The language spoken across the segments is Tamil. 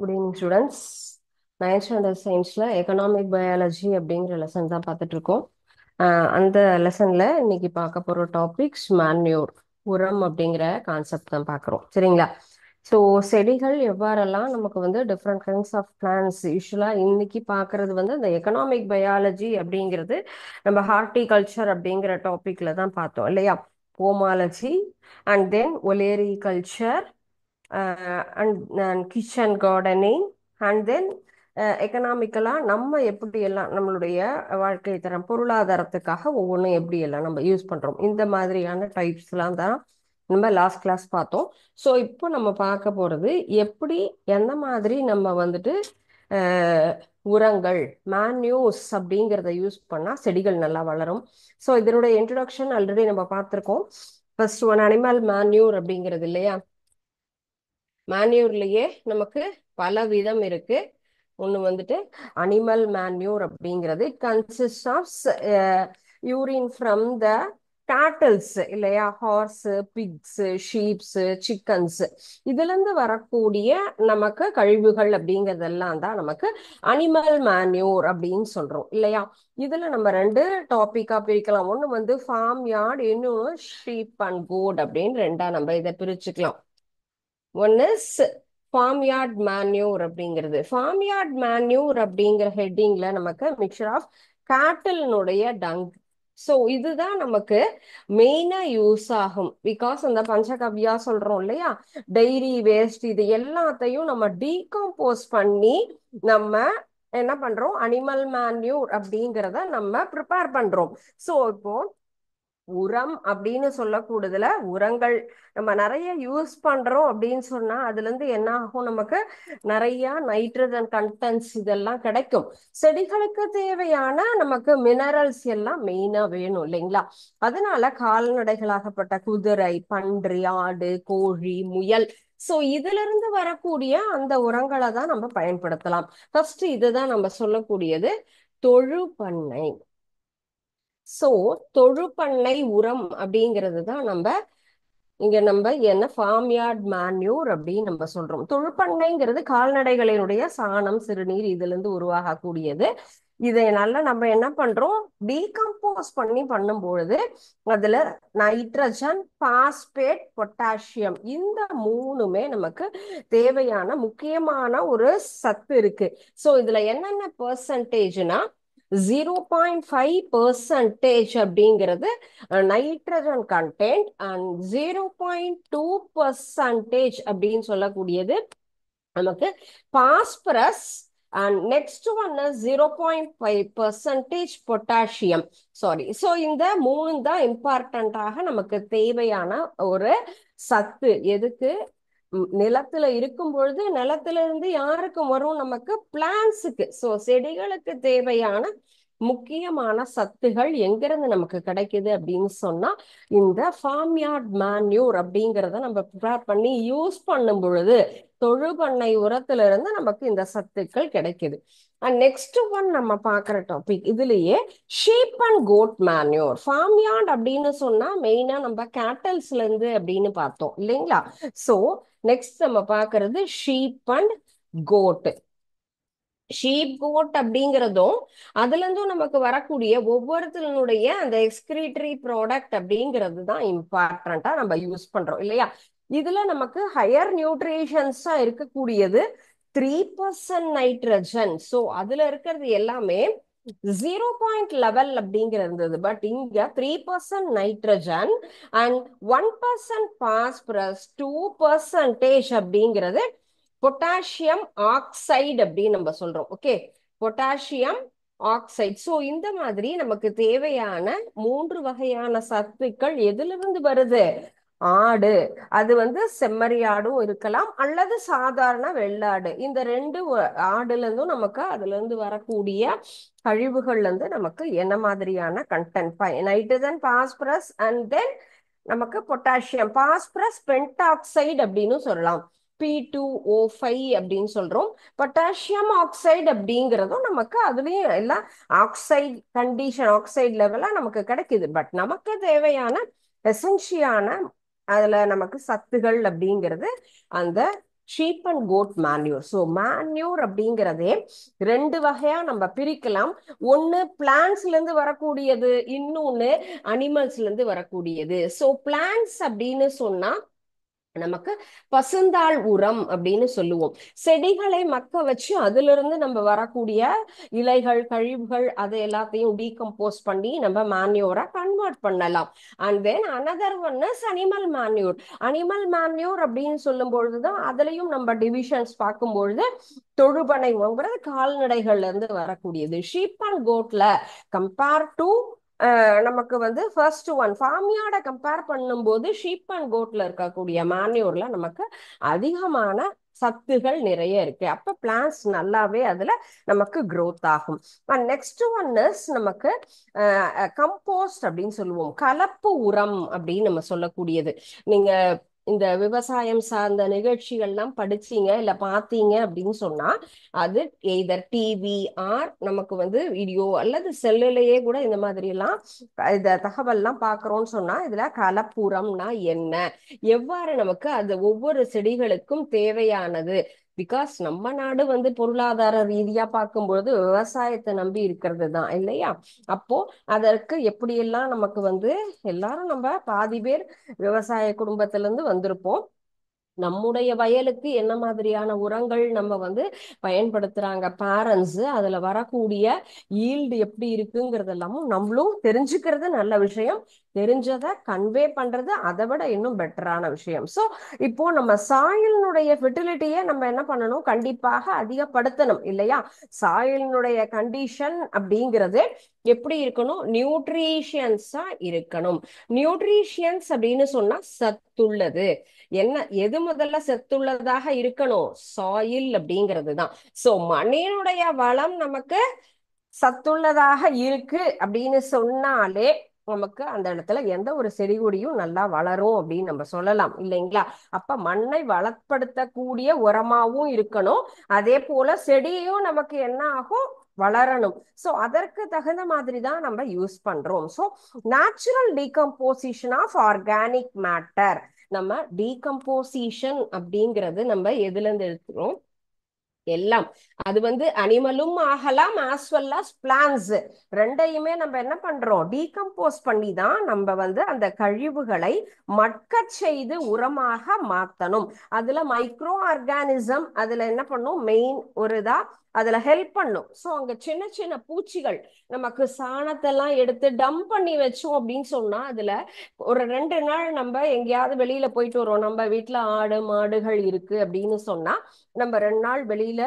Good evening students. Ninth standard சயின்ஸில் எக்கனாமிக் பயாலஜி அப்படிங்கிற லெசன் தான் பார்த்துட்டு இருக்கோம். அந்த லெசனில் இன்னைக்கு பார்க்க போகிற டாபிக்ஸ் மேன்யூர், உரம் அப்படிங்கிற கான்செப்ட் தான் பார்க்குறோம். சரிங்களா? ஸோ செடிகள் எவ்வாறெல்லாம் நமக்கு வந்து டிஃப்ரெண்ட் கைண்ட்ஸ் ஆஃப் பிளான்ஸ் யூஸ்வலாக இன்னைக்கு பார்க்கறது வந்து இந்த எக்கனாமிக் பயாலஜி அப்படிங்கிறது நம்ம ஹார்டிகல்ச்சர் அப்படிங்கிற டாப்பிக்கில் தான் பார்த்தோம் இல்லையா? Pomology and then olericulture and kitchen gardening and then எக்கனாமிக்கலாக நம்ம எப்படியெல்லாம் நம்மளுடைய வாழ்க்கை தரம் பொருளாதாரத்துக்காக ஒவ்வொன்றும் எப்படியெல்லாம் நம்ம யூஸ் பண்ணுறோம், இந்த மாதிரியான டைப்ஸ்லாம் தான் நம்ம லாஸ்ட் கிளாஸ் பார்த்தோம். ஸோ இப்போ நம்ம பார்க்க போகிறது எப்படி எந்த மாதிரி நம்ம வந்துட்டு உரங்கள் மேன்யூஸ் அப்படிங்கிறத யூஸ் பண்ணால் செடிகள் நல்லா வளரும். ஸோ இதனுடைய இன்ட்ரடக்ஷன் ஆல்ரெடி நம்ம பார்த்துருக்கோம். ஃபர்ஸ்ட் ஒன் அனிமல் மேன்யூர் அப்படிங்கிறது இல்லையா? மேன்யூர்லயே நமக்கு பல விதம் இருக்கு. ஒன்று வந்துட்டு அனிமல் மேன்யூர் அப்படிங்கிறது it consist of urine from the cattles இல்லையா? ஹார்ஸ், பிக்ஸ், ஷீப்ஸ், சிக்கன்ஸ், இதுல இருந்து வரக்கூடிய நமக்கு கழிவுகள் அப்படிங்கறதெல்லாம் தான் நமக்கு அனிமல் மேன்யூர் அப்படின்னு சொல்றோம் இல்லையா? இதுல நம்ம ரெண்டு டாபிக்கா பிரிக்கலாம். ஒண்ணு வந்து ஃபார்ம் யார்டு, இன்னொன்னு ஷீப் அண்ட் கோட் அப்படின்னு ரெண்டா நம்ம இதை பிரிச்சுக்கலாம். ஒன் இஸ் ஃபார்ம்யார்ட் மேன்யூர் அப்படிங்கிறது. ஃபார்ம்யார்ட் மேன்யூர் அப்படிங்கிற ஹெட்டிங்ல நமக்கு மிக்சர் ஆஃப் கேட்டலினுடைய டங். ஸோ இதுதான் நமக்கு மெயினா யூஸ் ஆகும். பிகாஸ் அந்த பஞ்சகவ்யா சொல்றோம் இல்லையா, டெய்ரி வேஸ்ட், இது எல்லாத்தையும் நம்ம டீகம்போஸ் பண்ணி நம்ம என்ன பண்றோம், அனிமல் மேன்யூர் அப்படிங்கிறத நம்ம ப்ரிப்பேர் பண்றோம். ஸோ இப்போ உரம் அப்படின்னு சொல்லக்கூடியதுல உரங்கள் நம்ம நிறைய யூஸ் பண்றோம் அப்படின்னு சொன்னா அதுல இருந்து என்ன ஆகும், நமக்கு நிறைய நைட்ரஜன் கண்டென்ட்ஸ் இதெல்லாம் கிடைக்கும். செடிகளுக்கு தேவையான நமக்கு மினரல்ஸ் எல்லாம் மெயினா வேணும் இல்லைங்களா? அதனால கால்நடைகளாகப்பட்ட குதிரை, பன்றி, ஆடு, கோழி, முயல், சோ இதுல இருந்து வரக்கூடிய அந்த உரங்களை தான் நம்ம பயன்படுத்தலாம். ஃபர்ஸ்ட் இதுதான் நம்ம சொல்லக்கூடியது தொழு பண்ணை. சோ தொழுப்பண்ணை உரம் அப்படிங்கிறது தான் நம்ம என்ன ஃபார்ம்யார்ட் மேன்யூர் அப்படின்னு நம்ம சொல்றோம். தொழுப்பண்ணைங்கிறது கால்நடைகளினுடைய சாணம், சிறுநீர் இதுல இருந்து உருவாகக்கூடியது. இதனால நம்ம என்ன பண்றோம், டீகம்போஸ் பண்ணி பண்ணும் பொழுது அதுல நைட்ரஜன், பாஸ்பேட், பொட்டாசியம், இந்த மூணுமே நமக்கு தேவையான முக்கியமான ஒரு சத்து இருக்கு. சோ இதுல என்னென்ன பெர்சன்டேஜ்னா 0.5% அப்படிங்கிறது நைட்ரஜன் கண்டென்ட் அண்ட் 0.2% அப்படின்னு சொல்லக்கூடியது நமக்கு phosphorus and next one 0.5% potassium. Sorry, so இந்த மூணு தான் இம்பார்ட்டண்ட்டாக நமக்கு தேவையான ஒரு சத்து. எதுக்கு? நிலத்துல இருக்கும் பொழுது நிலத்துல இருந்து யாருக்கும் வரும், நமக்கு பிளான்ஸுக்கு. ஸோ செடிகளுக்கு தேவையான முக்கியமான சத்துகள் எங்கிருந்து நமக்கு கிடைக்குது அப்படின்னு சொன்னா இந்த ஃபார்ம்யார்ட் மேன்யூர் அப்படிங்கிறத நம்ம ப்ரிப்பேர் பண்ணி யூஸ் பண்ணும் பொழுது தொழு பண்ணை உரத்துல இருந்து நமக்கு இந்த சத்துக்கள் கிடைக்குது. அண்ட் நெக்ஸ்ட் ஒன் நம்ம பார்க்குற டாபிக் இதுலயே sheep and goat manure. Farmyard அப்படின்னு சொன்னா மெயினா நம்ம கேட்டல்ஸ்ல இருந்து அப்படின்னு பார்த்தோம் இல்லைங்களா? ஸோ நெக்ஸ்ட் நம்ம பார்க்கறது sheep and goat. Sheep goat அப்படிங்கிறதும் அதுல இருந்தும் நமக்கு வரக்கூடிய ஒவ்வொருத்தருடைய அந்த எக்ஸ்கிரீட்டரி ப்ராடக்ட் அப்படிங்கிறது தான் இம்பார்ட்டண்டா நம்ம யூஸ் பண்றோம் இல்லையா? இதுல நமக்கு ஹையர் நியூட்ரிஷன்ஸா இருக்கக்கூடியது 3% நைட்ரஜன். ஸோ அதுல இருக்கிறது எல்லாமே 0.11 அப்படிங்கிறது இருந்தது. பட் இங்க 3% நைட்ரஜன் அண்ட் 1% பாஸ்பரஸ், 2% அப்படிங்கிறது பொட்டாசியம் ஆக்சைடு அப்படின்னு நம்ம சொல்றோம். Okay, potassium oxide. ஸோ இந்த மாதிரி நமக்கு தேவையான 3 வகையான சத்துக்கள் எதுல இருந்து வருது? ஆடு, அது செம்மறி ஆடும் இருக்கலாம் அல்லது சாதாரண வெள்ளாடு. இந்த ரெண்டு ஆடுல இருந்தும் நமக்கு அதுல இருந்து வரக்கூடிய கழிவுகள்ல இருந்து நமக்கு என்ன மாதிரியான content, nitrogen, phosphorus and then நமக்கு பொட்டாசியம். பாஸ்பரஸ் பென்டாக்சைடு அப்படின்னு சொல்லலாம், P2O5 அப்படின்னு சொல்றோம். பொட்டாசியம் ஆக்சைடு அப்படிங்கிறதும் நமக்கு அதுலயும் எல்லாம் ஆக்சைடு கண்டிஷன், ஆக்சைடு லெவலா நமக்கு கிடைக்குது. பட் நமக்கு தேவையான எசென்சியான அதுல நமக்கு சத்துகள் அப்படிங்கிறது அந்த sheep and goat manure. So manure அப்படிங்கிறதே ரெண்டு வகையா நம்ம பிரிக்கலாம். ஒன்னு பிளான்ஸ்ல இருந்து வரக்கூடியது, இன்னொன்னு அனிமல்ஸ்ல இருந்து வரக்கூடியது. ஸோ பிளான்ஸ் அப்படின்னு சொன்னா நமக்கு பசுந்தாள் உரம் அப்படின்னு சொல்லுவோம். செடிகளை மக்க வச்சு அதுல இருந்து நம்ம வரக்கூடிய இலைகள், கழிவுகள், அது எல்லாத்தையும் டீகம்போஸ் பண்ணி நம்ம மேன்யூரா கன்வெர்ட் பண்ணலாம். And then another one is animal manure. Animal manure அப்படின்னு சொல்லும் பொழுதுதான் அதுலயும் நம்ம டிவிஷன்ஸ் பார்க்கும்பொழுது தொழுபனைங்கிறது கால்நடைகள்ல இருந்து வரக்கூடியது. ஷீப் அண்ட் கோட்ல கம்பேர் டு நமக்கு வந்து ஃபர்ஸ்ட் ஒன் ஃபார்மியார்டை கம்பேர் பண்ணும்போது ஷீப் அண்ட் கோட்ல இருக்கக்கூடிய மேன்யூர்ல நமக்கு அதிகமான சத்துகள் நிறைய இருக்கு. அப்ப பிளான்ஸ் நல்லாவே அதுல நமக்கு growth ஆகும். நெக்ஸ்ட் ஒன் இஸ் நமக்கு கம்போஸ்ட் அப்படின்னு சொல்லுவோம். கலப்பு உரம் அப்படின்னு நம்ம சொல்லக்கூடியது. நீங்க இந்த விவசாயம் சார்ந்த நிகழ்ச்சிகள்லாம் படிச்சீங்க இல்ல பாத்தீங்க அப்படின்னு சொன்னா அது எய்தர் டிவி ஆர் நமக்கு வந்து வீடியோ அல்லது செல்லுலயே கூட இந்த மாதிரி எல்லாம் இந்த தகவல்லாம் பாக்குறோம்னு சொன்னா இதுல கலப்புரம்னா என்ன, எவ்வாறு நமக்கு அது ஒவ்வொரு செடிகளுக்கும் தேவையானது. பிகாஸ் நம்ம நாடு வந்து பொருளாதார ரீதியா பார்க்கும்பொழுது விவசாயத்தை நம்பி இருக்கிறது தான் இல்லையா. அப்போ அதற்கு எப்படியெல்லாம் நமக்கு வந்து எல்லாரும் நம்ம பாதி பேர் விவசாய குடும்பத்துல இருந்து வந்திருப்போம். நம்முடைய வயலுக்கு என்ன மாதிரியான உரங்கள் நம்ம வந்து பயன்படுத்துறாங்க பேரண்ட்ஸ், அதுல வரக்கூடிய ஈல்டு எப்படி இருக்குங்கிறதெல்லாமும் நம்மளும் தெரிஞ்சுக்கிறது நல்ல விஷயம். தெரிஞ்சதை கன்வே பண்றது அதை விட இன்னும் பெட்டரான விஷயம். ஸோ இப்போ நம்ம சாயிலினுடைய ஃபெர்டிலிட்டியை நம்ம என்ன பண்ணணும், கண்டிப்பாக அதிகப்படுத்தணும் இல்லையா. சாயிலினுடைய கண்டிஷன் அப்படிங்கிறது எப்படி இருக்கணும், நியூட்ரிஷியன்ஸா இருக்கணும். நியூட்ரிஷியன்ஸ் அப்படின்னு சொன்னா சத்துள்ளது. என்ன எது முதல்ல சத்துள்ளதாக இருக்கணும், சாயில் அப்படிங்கிறது தான். சோ மண்ணினுடைய வளம் நமக்கு சத்துள்ளதாக இருக்கு அப்படின்னு சொன்னாலே நமக்கு அந்த இடத்துல எந்த ஒரு செடி கொடியும் நல்லா வளரும் அப்படின்னு நம்ம சொல்லலாம் இல்லைங்களா. அப்ப மண்ணை வளப்படுத்தக்கூடிய உரமாவும் இருக்கணும், அதே போல செடியும் நமக்கு என்ன ஆகும், வளரணும். சோ அதற்கு தகுந்த மாதிரி தான் நம்ம யூஸ் பண்றோம். So natural decomposition of organic matter. நம்ம டீகம்போசிஷன் அப்படிங்கிறது நம்ம எதுல இருந்து எடுத்துக்கிறோம், எல்லாம் அது வந்து அனிமலும் ஆகலாம் ஆஸ் வெல் அஸ் பிளான்ஸ். ரெண்டையுமே நம்ம என்ன பண்றோம், டீகம்போஸ் பண்ணி தான் நம்ம வந்து அந்த கழிவுகளை மட்க செய்து உரமாக மாத்தணும். அதுல மைக்ரோ ஆர்கானிசம் அதுல என்ன பண்ணும், மெயின் ஒரு இதா அதுல ஹெல்ப் பண்ணும். ஸோ அங்க சின்ன சின்ன பூச்சிகள் நமக்கு சாணத்தெல்லாம் எடுத்து டம்ப் பண்ணி வச்சோம் அப்படின்னு சொன்னா அதுல ஒரு 2 நாள் நம்ம எங்கேயாவது வெளியில போயிட்டு வரோம், நம்ம வீட்டுல ஆடு மாடுகள் இருக்கு அப்படின்னு சொன்னா நம்ம 2 நாள் வெளியில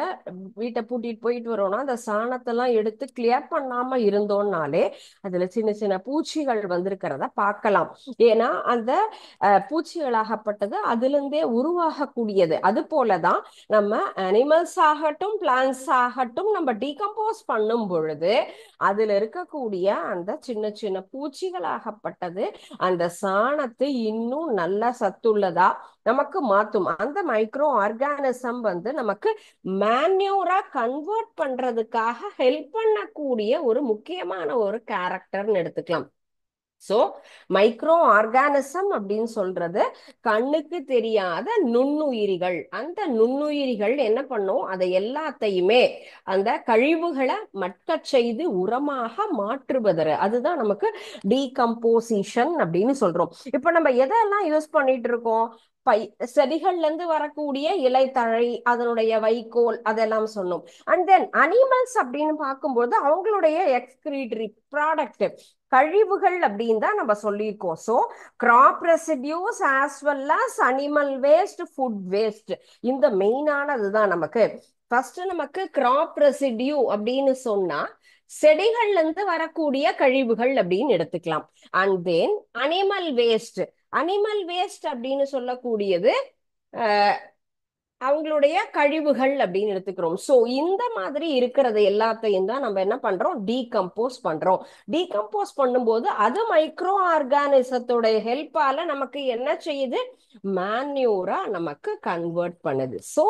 வீட்டை பூட்டிட்டு போயிட்டு வரோம்னா அந்த சாணத்தெல்லாம் எடுத்து கிளியர் பண்ணாம இருந்தோம்னாலே அதுல சின்ன சின்ன பூச்சிகள் வந்திருக்கிறத பார்க்கலாம். ஏன்னா அந்த பூச்சிகளாகப்பட்டது அதுல இருந்தே உருவாகக்கூடியது. அது போலதான் நம்ம அனிமல்ஸ் ஆகட்டும் பிளான்ஸ் ஆகட்டும் நம்ம டீகம்போஸ் பண்ணும் பொழுது அதுல இருக்கக்கூடிய அந்த சின்ன சின்ன பூச்சிகளாகப்பட்டது அந்த சாணத்தை இன்னும் நல்ல சத்துள்ளதா நமக்கு மாத்தும். அந்த மைக்ரோ ஆர்கானிசம் வந்து நமக்கு மேன்யூரா கன்வெர்ட் பண்றதுக்காக ஹெல்ப் பண்ணக்கூடிய ஒரு முக்கியமான ஒரு கேரக்டர்னு எடுத்துக்கலாம். சோ மைக்ரோ ஆர்கானிசம் அப்படின்னு சொல்றது கண்ணுக்கு தெரியாத நுண்ணுயிரிகள். அந்த நுண்ணுயிரிகள் என்ன பண்ணும், அதை எல்லாத்தையுமே அந்த கழிவுகளை மட்க செய்து உரமாக மாற்றுவது, அதுதான் நமக்கு டீகம்போசிஷன் அப்படின்னு சொல்றோம். இப்ப நம்ம எதெல்லாம் யூஸ் பண்ணிட்டு இருக்கோம், பை செடிகள்ல இருந்து வரக்கூடிய இலைத்தழை, அதனுடைய வைக்கோல், அதெல்லாம் சொன்னோம். அண்ட் தென் அனிமல்ஸ் அப்படின்னு பார்க்கும்போது அவங்களுடைய எக்ஸ்கிரீட்டரி ப்ராடக்ட் கழிவுகள் அப்படின்னு தான் நம்ம சொல்லியிருக்கோம். So crop residues as well as animal waste, food waste, இந்த மெயினானது தான் நமக்கு. ஃபர்ஸ்ட் நமக்கு கிராப் ரெசிடியூ அப்படின்னு சொன்னா செடிகள்ல இருந்து வரக்கூடிய கழிவுகள் அப்படின்னு எடுத்துக்கலாம். And then animal waste. Animal waste அப்படின்னு சொல்லக்கூடியது அவங்களுடைய கழிவுகள் அப்படின்னு எடுத்துக்கிறோம். சோ இந்த மாதிரி இருக்கிறது எல்லாத்தையும் தான் நம்ம என்ன பண்றோம், டீகம்போஸ் பண்றோம். டீகம்போஸ் பண்ணும்போது அது மைக்ரோ ஆர்கானிசத்தோட ஹெல்ப்பால நமக்கு என்ன செய்யுது, மேன்யூரா நமக்கு கன்வெர்ட் பண்ணுது. சோ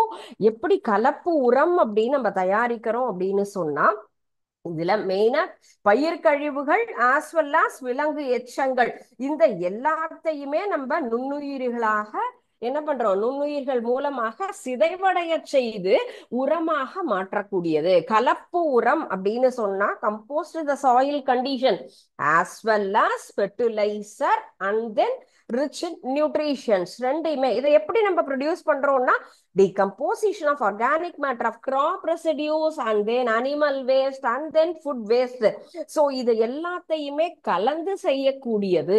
எப்படி கலப்பு உரம் அப்படின்னு நம்ம தயாரிக்கிறோம் அப்படின்னு சொன்னா இதுல மெயினா பயிர் கழிவுகள் ஆஸ் வெல் ஆஸ் விலங்கு எச்சங்கள், இந்த எல்லாத்தையுமே நம்ம நுண்ணுயிர்களாக என்ன பண்றோம், நுண்ணுயிர்கள் மூலமாக சிதைவடைய செய்து உரமாக மாற்றக்கூடியது. கலப்பு உரம் அப்படின்னு சொன்னா compost the soil condition as well as fertiliser and then rich in nutritions. ரெண்டையுமே இதை எப்படி நம்ம ப்ரொடியூஸ் பண்றோம்னா decomposition of organic matter of crop residues and then animal waste and then food waste. so இது எல்லாத்தையுமே கலந்து செய்யக்கூடியது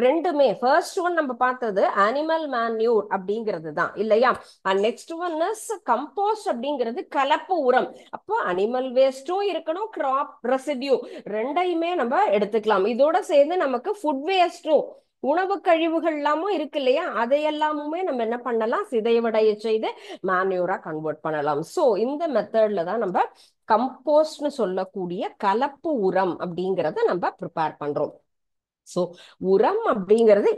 ரெண்டுமே. ஃபர்ஸ்ட் ஒன் நம்ம பார்த்தது அனிமல் மேன்யூர் அப்படிங்கிறது தான் இல்லையா. And next one is composed அப்படிங்கிறது கலப்பு உரம். அப்போ அனிமல் வேஸ்டும் இருக்கணும், கிராப் ரெசிடியூ ரெண்டையுமே நம்ம எடுத்துக்கலாம். இதோட சேர்ந்து நமக்கு ஃபுட் வேஸ்டும் உணவு கழிவுகள் எல்லாமும் இருக்கு இல்லையா, அதையெல்லாமுமே நம்ம என்ன பண்ணலாம், சிதைவடைய செய்து மேன்யூரா கன்வெர்ட் பண்ணலாம். சோ இந்த மெத்தட்ல தான் நம்ம கம்போஸ்ட்னு சொல்லக்கூடிய கலப்பு உரம் அப்படிங்கறத நம்ம ப்ரிப்பேர் பண்றோம். சோ உரம் அப்படிங்கிறது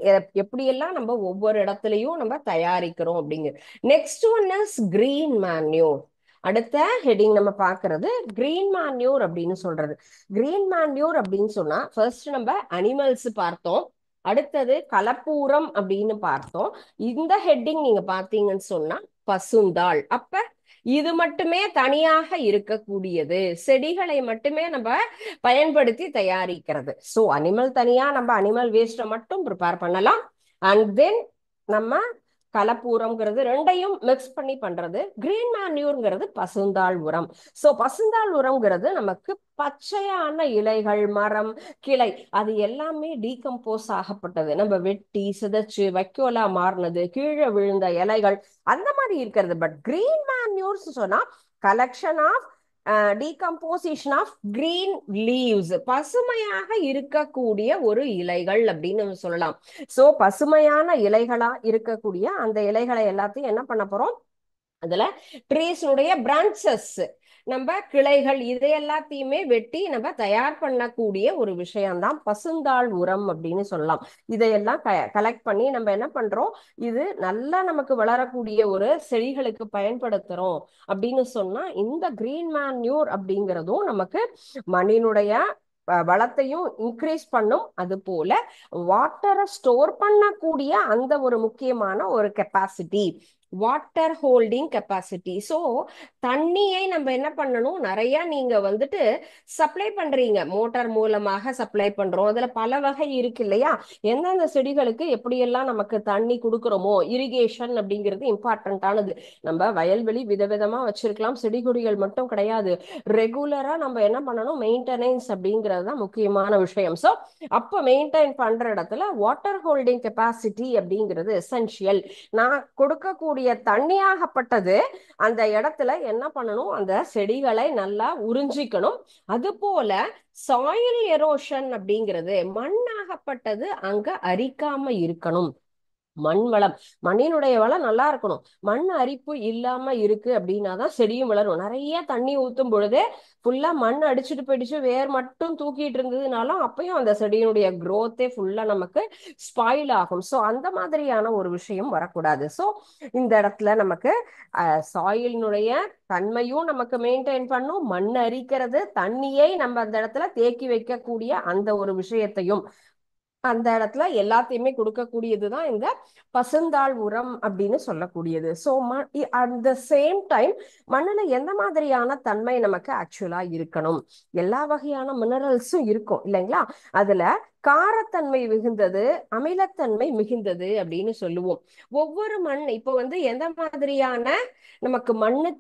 எப்படியெல்லாம் நம்ம ஒவ்வொரு இடத்துலயும் நம்ம தயாரிக்கிறோம் அப்படிங்கிறது. Next one is green manure. அடுத்த ஹெட்டிங் நம்ம பாக்குறது கிரீன் மேன்யூர் அப்படின்னு சொல்றது. கிரீன் மேன்யூர் அப்படின்னு சொன்னா ஃபர்ஸ்ட் நம்ம அனிமல்ஸ் பார்த்தோம், அடுத்தது கலப்பு உரம் அப்படின்னு பார்த்தோம். இந்த ஹெட்டிங் நீங்க பாத்தீங்கன்னு சொன்னா பசுந்தாள். அப்ப இது மட்டுமே தனியாக இருக்கக்கூடியது, செடிகளை மட்டுமே நம்ம பயன்படுத்தி தயாரிக்கிறது. சோ அனிமல் தனியா நம்ம அனிமல் வேஸ்ட மட்டும் ப்ரிப்பேர் பண்ணலாம். அண்ட் தென் நம்ம கலப்பு உரம்ங்கிறது ரெண்டையும் மிக்ஸ் பண்ணி பண்றது. கிரீன் மேன்யூர்ங்கிறது பசுந்தாள் உரம். சோ பசுந்தாள் உரம்ங்கிறது நமக்கு பச்சையான இலைகள், மரம், கிளை அது எல்லாமே டீகம்போஸ் ஆகப்பட்டது, நம்ம வெட்டி சிதைச்சு வைக்கோலா மாறினது, கீழே விழுந்த இலைகள் அந்த மாதிரி இருக்கிறது. பட் கிரீன் மேன்யூர்ஸ் சொன்னா collection of decomposition of green leaves, பசுமையாக இருக்கக்கூடிய ஒரு இலைகள் அப்படின்னு சொல்லலாம். சோ பசுமையான இலைகளா இருக்கக்கூடிய அந்த இலைகளை எல்லாத்தையும் என்ன பண்ண போறோம், அதுல ட்ரீஸ்னுடைய பிரான்ச்சஸ், நம்ம கிளைகள் இதை எல்லாத்தையுமே வெட்டி நம்ம தயார் பண்ணக்கூடிய ஒரு விஷயம்தான் பசுந்தாள் உரம் அப்படின்னு சொல்லலாம். இதையெல்லாம் கலெக்ட் பண்ணி நம்ம என்ன பண்றோம், இது நல்லா நமக்கு வளரக்கூடிய ஒரு செடிகளுக்கு பயன்படுத்துறோம் அப்படின்னு சொன்னா இந்த கிரீன் மேன்யூர் அப்படிங்கிறதும் நமக்கு மண்ணினுடைய வளத்தையும் இன்க்ரீஸ் பண்ணும். அது போல வாட்டரை ஸ்டோர் பண்ணக்கூடிய அந்த ஒரு முக்கியமான ஒரு capacity, water holding capacity. So தண்ணியை நம்ம என்ன பண்ணணும், நிறைய நீங்க வந்துட்டு சப்ளை பண்றீங்க, மோட்டார் மூலமாக சப்ளை பண்றோம், அதுல பல வகை இருக்கு இல்லையா. எந்தெந்த செடிகளுக்கு எப்படியெல்லாம் நமக்கு தண்ணி கொடுக்குறோமோ, இரிகேஷன் அப்படிங்கிறது இம்பார்ட்டன்டானது. நம்ம வயல்வெளி விதவிதமா வச்சிருக்கலாம், செடி கொடிகள் மட்டும் கிடையாது. ரெகுலரா நம்ம என்ன பண்ணணும், மெயின்டெனன்ஸ் அப்படிங்கிறது தான் முக்கியமான விஷயம். ஸோ அப்போ மெயின்டைன் பண்ற இடத்துல வாட்டர் ஹோல்டிங் கெப்பாசிட்டி அப்படிங்கிறது எசென்ஷியல். நான் கொடுக்கக்கூடிய தண்ணியாகப்பட்டது அந்த இடத்துல என்ன பண்ணணும், அந்த செடிகளை நல்லா உறிஞ்சிக்கணும். அது போல சாயில் எரோஷன் அப்படிங்கிறது மண்ணாகப்பட்டது அங்க அரிக்காம இருக்கணும். மண் வளம், மண்ணினுடைய வளம் நல்லா இருக்கணும். மண் அரிப்பு இல்லாம இருக்கு அப்படின்னாதான் செடியும் வளரும். நிறைய தண்ணி ஊத்தும் பொழுது ஃபுல்லா மண் அடிச்சுட்டு போயிடுச்சு, வேர் மட்டும் தூக்கிட்டு இருந்ததுனாலும் அப்பயும் அந்த செடியினுடைய growth ஃபுல்லா நமக்கு ஸ்பாயில் ஆகும். ஸோ அந்த மாதிரியான ஒரு விஷயம் வரக்கூடாது. ஸோ இந்த இடத்துல நமக்கு சாயிலினுடைய தன்மையும் நமக்கு மெயின்டைன் பண்ணும், மண் அரிக்கிறது, தண்ணியை நம்ம அந்த இடத்துல தேக்கி வைக்கக்கூடிய அந்த ஒரு விஷயத்தையும் அந்த இடத்துல எல்லாத்தையுமே கொடுக்கக்கூடியதுதான் இந்த பசுந்தாள் உரம் அப்படின்னு சொல்லக்கூடியது. So at the same time மண்ணுல எந்த மாதிரியான தன்மை நமக்கு ஆக்சுவலா இருக்கணும், எல்லா வகையான மினரல்ஸும் இருக்கும் இல்லைங்களா. அதுல காரத்தன்மை மிகுந்தது, அமிலத்தன்மை மிகுந்தது அப்படின்னு சொல்லுவோம். ஒவ்வொரு மண் இப்போ வந்து எந்த மாதிரியான நமக்கு மண்ணு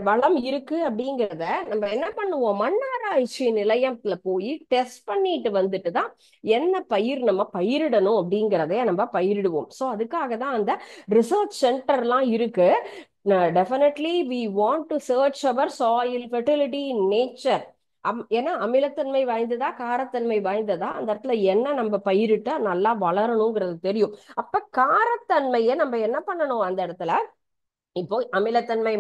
வளம் இருக்கு அப்படிங்கிறத நம்ம என்ன பண்ணுவோம், மண்ணாராய்ச்சி நிலையத்துல போய் டெஸ்ட் பண்ணிட்டு வந்துட்டு தான் என்ன பயிர் நம்ம பயிரிடணும் அப்படிங்கிறதைய நம்ம பயிரிடுவோம். ஸோ அதுக்காக தான் அந்த ரிசர்ச் சென்டர்லாம் இருக்கு. Definitely we want to search our soil fertility in nature. ஏன்னா அமிலத்தன்மை வாய்ந்ததா காரத்தன்மை வாய்ந்ததா அந்த இடத்துல என்ன நம்ம பயிரிட்டா நல்லா வளரணுங்கிறது தெரியும். அப்ப காரத்தன்மையை நம்ம என்ன பண்ணணும், அந்த இடத்துல இப்போ அமிலத்தன்மை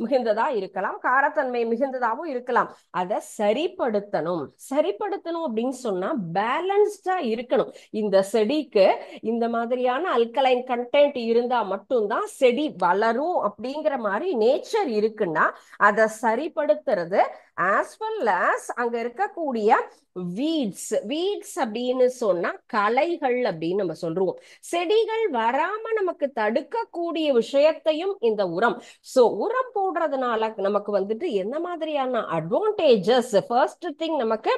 மிகுந்ததா இருக்கலாம், காரத்தன்மை மிகுந்ததாகவும் இருக்கலாம். அதை சரிப்படுத்தணும். சரிப்படுத்தணும் அப்படின்னு சொன்னா பேலன்ஸ்டா இருக்கணும். இந்த செடிக்கு இந்த மாதிரியான அல்கலைன் கண்டென்ட் இருந்தா மட்டும்தான் செடி வளரும் அப்படிங்கிற மாதிரி நேச்சர் இருக்குன்னா அதை சரிப்படுத்துறது ஆஸ் வெல் as அங்க இருக்கக்கூடிய வீட்ஸ் அப்படின்னு சொன்னா களைகள் அப்படின்னு நம்ம சொல்றோம். செடிகள் வராம நமக்கு தடுக்கக்கூடிய விஷயத்தையும் இந்த உரம். சோ உரம் போடுறதுனால நமக்கு வந்துட்டு என்ன மாதிரியான அட்வான்டேஜஸ்? ஃபர்ஸ்ட் திங், நமக்கு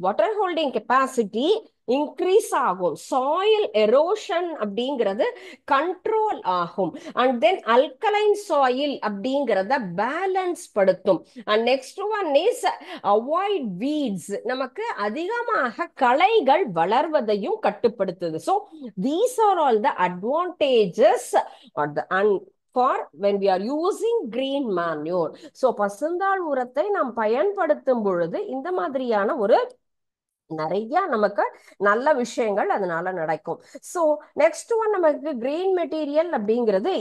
வாட்டர் ஹோல்டிங் கெப்பாசிட்டி இன்க்ரீஸ் ஆகும். சாயில் எரோஷன் அப்படிங்கிறது கண்ட்ரோல் ஆகும். அண்ட் தென் அல்கலைன் சாயில் அப்படிங்கிறத பேலன்ஸ் படுத்தும். And next one is avoid weeds, நமக்கு அதிகமாக களைகள் வளர்வதையும் கட்டுப்படுத்துது. So these are all the advantages for when we are using green manure. So பசுந்தாள் உரத்தை நாம் பயன்படுத்தும் பொழுது இந்த மாதிரியான ஒரு நிறைய நமக்கு நல்ல விஷயங்கள் அதனால நடக்கும். சோ நெக்ஸ்ட் ஒன், நமக்கு கிரீன் மெட்டீரியல் அப்படிங்கிறது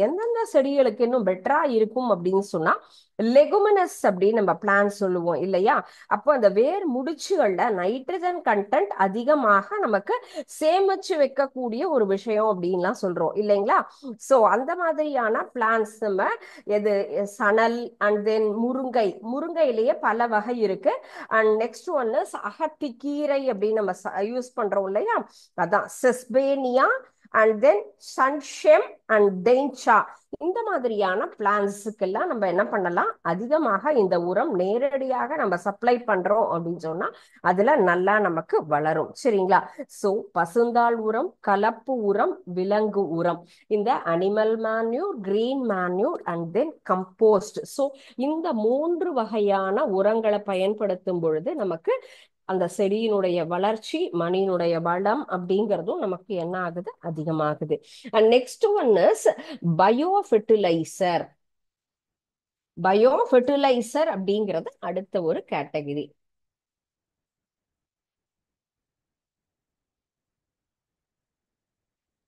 எந்தெந்த செடிகளுக்கு இன்னும் பெட்டரா இருக்கும் அப்படின்னு சொன்னா லெகுமினஸ் அப்படின்னு நம்ம பிளான் சொல்லுவோம் இல்லையா? அப்போ அந்த வேர் முடிச்சுகள்ல நைட்ரஜன் கண்டென்ட் அதிகமாக நமக்கு சேமிச்சு வைக்கக்கூடிய ஒரு விஷயம் அப்படின்லாம் சொல்றோம் இல்லைங்களா? சோ அந்த மாதிரியான பிளான்ஸ் நம்ம எது, சணல் அண்ட் தென் முருங்கையிலேயே பல வகை இருக்கு. அண்ட் நெக்ஸ்ட் ஒன்னு அகத்திக்கீரை அப்படின்னு நம்ம யூஸ் பண்றோம் இல்லையா? அதான் செஸ்பேனியா அண்ட் தென் சன்ஷெம் அண்ட் டென்ச்சா. இந்த மாதிரியான பிளான்ஸுக்கெல்லாம் நம்ம என்ன பண்ணலாம், அதிகமாக இந்த உரம் நேரடியாக நம்ம சப்ளை பண்றோம் அப்படின்னு சொன்னா அதுல நல்லா நமக்கு வளரும். சரிங்களா? சோ பசுந்தாள் உரம், கலப்பு உரம், விலங்கு உரம், இந்த animal manure, green manure and then compost. So இந்த 3 வகையான உரங்களை பயன்படுத்தும் பொழுது நமக்கு அந்த செடியினுடைய வளர்ச்சி, மண்ணினுடைய வளம் அப்படிங்கிறதும் நமக்கு என்ன ஆகுது, அதிகமாகுது. And next one is bio fertiliser. Bio fertiliser அப்படிங்கிறது அடுத்த ஒரு கேட்டகரி.